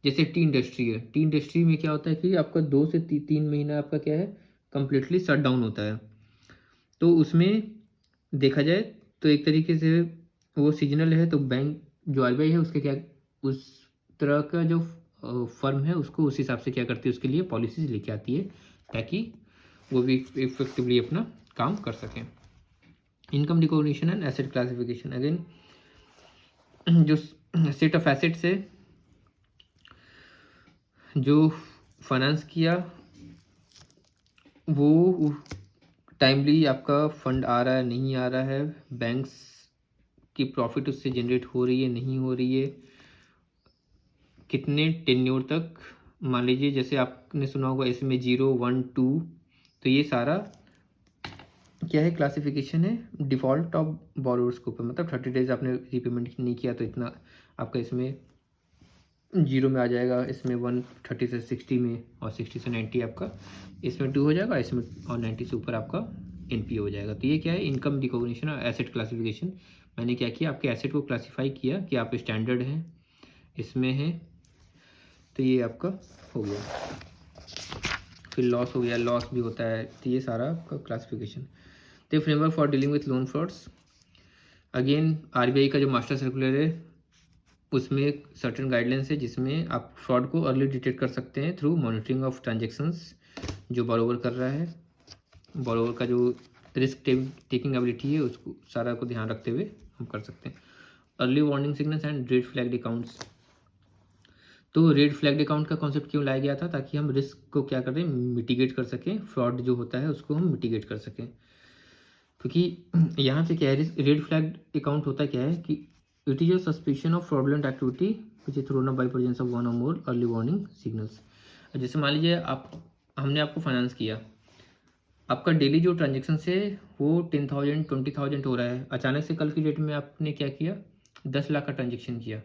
जैसे टी इंडस्ट्री है, टी इंडस्ट्री में क्या होता है कि आपका 2 से 3 महीना आपका क्या है कम्प्लीटली शट डाउन होता है। तो उसमें देखा जाए तो एक तरीके से वो सीजनल है, तो बैंक जो आरबीआई है उसके क्या उस तरह का जो फर्म है उसको उस हिसाब से क्या करती है, उसके लिए पॉलिसीज लेके आती है ताकि वो भी इफेक्टिवली अपना काम कर सकें। Income recognition and asset classification, again जो सेट ऑफ एसेट्स है जो फाइनेंस किया वो टाइमली आपका फंड आ रहा है नहीं आ रहा है, बैंक्स की प्रॉफिट उससे जनरेट हो रही है नहीं हो रही है, कितने टेन्योर तक, मान लीजिए जैसे आपने सुना होगा इसमें 0, 1, 2, तो ये सारा क्या है क्लासिफिकेशन है डिफ़ॉल्ट ऑफ बोरोवर्स के ऊपर, मतलब 30 डेज आपने रीपेमेंट नहीं किया तो इतना आपका इसमें 0 में आ जाएगा, इसमें 130 से 60 में, और 60 से 90 आपका इसमें 2 हो जाएगा, इसमें और 90 से ऊपर आपका एनपीए हो जाएगा। तो ये क्या है इनकम रिकॉग्निशन और एसेट क्लासिफिकेशन। मैंने क्या किया, आपके एसेट को क्लासीफाई किया कि आप स्टैंडर्ड हैं इसमें हैं, तो ये आपका हो गया। फिर लॉस हो गया, लॉस भी होता है, तो ये सारा आपका क्लासिफिकेशन। तो framework for dealing with loan frauds, again RBI का जो मास्टर सर्कुलर है उसमें सर्टेन गाइडलाइंस है जिसमें आप फ्रॉड को अर्ली डिटेक्ट कर सकते हैं थ्रू मॉनिटरिंग ऑफ ट्रांजेक्शन्स जो बोरोवर कर रहा है, बोरोवर का जो रिस्क टेकिंग एबिलिटी है उसको सारा को ध्यान रखते हुए हम कर सकते हैं। Early warning signals and red flagged accounts, तो रेड फ्लैग्ड अकाउंट का कॉन्सेप्ट क्यों लाया गया था, ताकि हम रिस्क को क्या करें मिटिगेट कर सकें, फ्रॉड जो होता है उसको हम मिटिगेट कर सकें। क्योंकि यहाँ पे क्या है, रेड फ्लैग्ड अकाउंट होता क्या है कि it is a suspicion of fraudulent activity which is throne up by presence of one और मोर अर्ली वार्निंग सिग्नल्स। जैसे मान लीजिए हमने आपको फाइनेंस किया, आपका डेली जो ट्रांजेक्शन है वो 10,000 20,000 हो रहा है, अचानक से कल की डेट में आपने क्या किया, 10 लाख का ट्रांजेक्शन किया,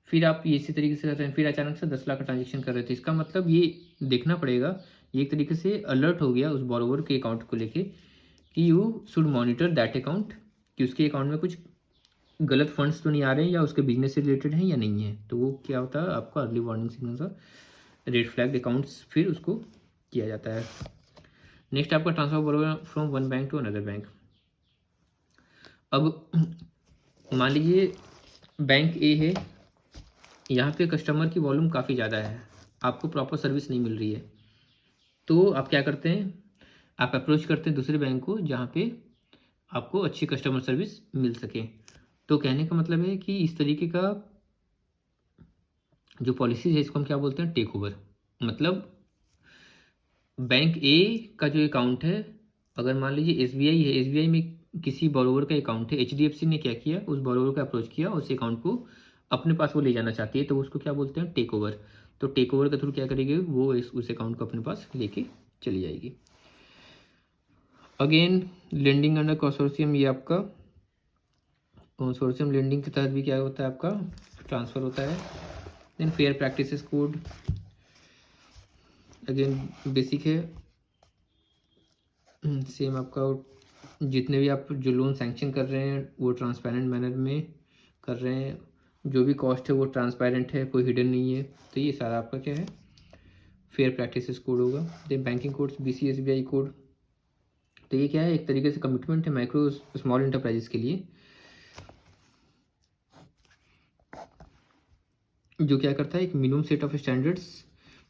फिर आप ये इसी तरीके से कर रहे हैं, फिर अचानक से 10 लाख का ट्रांजेक्शन कर रहे थे, इसका मतलब ये देखना पड़ेगा, ये एक तरीके से अलर्ट हो गया उस बोरोवर के अकाउंट को लेके कि you should monitor that account, कि उसके अकाउंट में कुछ गलत फंड्स तो नहीं आ रहे हैं या उसके बिजनेस से रिलेटेड हैं या नहीं है। तो वो क्या होता है, आपका अर्ली वार्निंग सिग्नल का रेड फ्लैग अकाउंट्स फिर उसको किया जाता है। नेक्स्ट आपका transfer borrower from one bank to another bank. अब मान लीजिए बैंक ए है, यहाँ पे कस्टमर की वॉल्यूम काफ़ी ज़्यादा है, आपको प्रॉपर सर्विस नहीं मिल रही है, तो आप क्या करते हैं, आप अप्रोच करते हैं दूसरे बैंक को जहाँ पे आपको अच्छी कस्टमर सर्विस मिल सके। तो कहने का मतलब है कि इस तरीके का जो पॉलिसीज है इसको हम क्या बोलते हैं, टेक ओवर। मतलब बैंक ए का जो अकाउंट है, अगर मान लीजिए एसबीआई है, एसबीआई में किसी बोरोवर का अकाउंट है, एचडीएफसी ने क्या किया, उस बोरोवर का अप्रोच किया, उस अकाउंट को अपने पास वो ले जाना चाहती है, तो उसको क्या बोलते हैं, टेक ओवर। तो टेक ओवर के थ्रू क्या करेगी वो, उस अकाउंट को अपने पास लेके चली जाएगी। अगेन लेंडिंग अंडर कंसोर्शियम, ये आपका कंसोर्शियम लेंडिंग के तहत भी क्या होता है, आपका ट्रांसफ़र होता है। Then fair practices code, again basic है, सेम आपका जितने भी आप जो लोन सैंक्शन कर रहे हैं वो ट्रांसपेरेंट मैनर में कर रहे हैं, जो भी कॉस्ट है वो ट्रांसपेरेंट है, कोई हिडन नहीं है। तो ये सारा आपका क्या है, फेयर प्रैक्टिसेस कोड होगा। Then banking codes, BCSBI code, तो ये क्या है, एक तरीके से कमिटमेंट है माइक्रो स्मॉल इंटरप्राइजेस के लिए, जो क्या करता है, एक minimum set of standards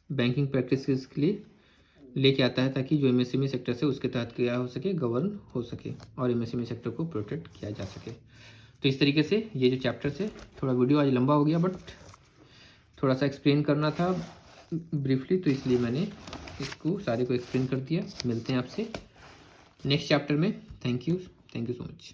banking practices के लिए लेके आता है, ताकि जो MSME सेक्टर से उसके तहत क्या हो सके, गवर्न हो सके और MSME सेक्टर को प्रोटेक्ट किया जा सके। तो इस तरीके से ये जो चैप्टर्स है, थोड़ा वीडियो आज लंबा हो गया बट थोड़ा सा एक्सप्लेन करना था ब्रीफली, तो इसलिए मैंने इसको सारे को एक्सप्लेन कर दिया। मिलते हैं आपसे नेक्स्ट चैप्टर में। Thank you so much.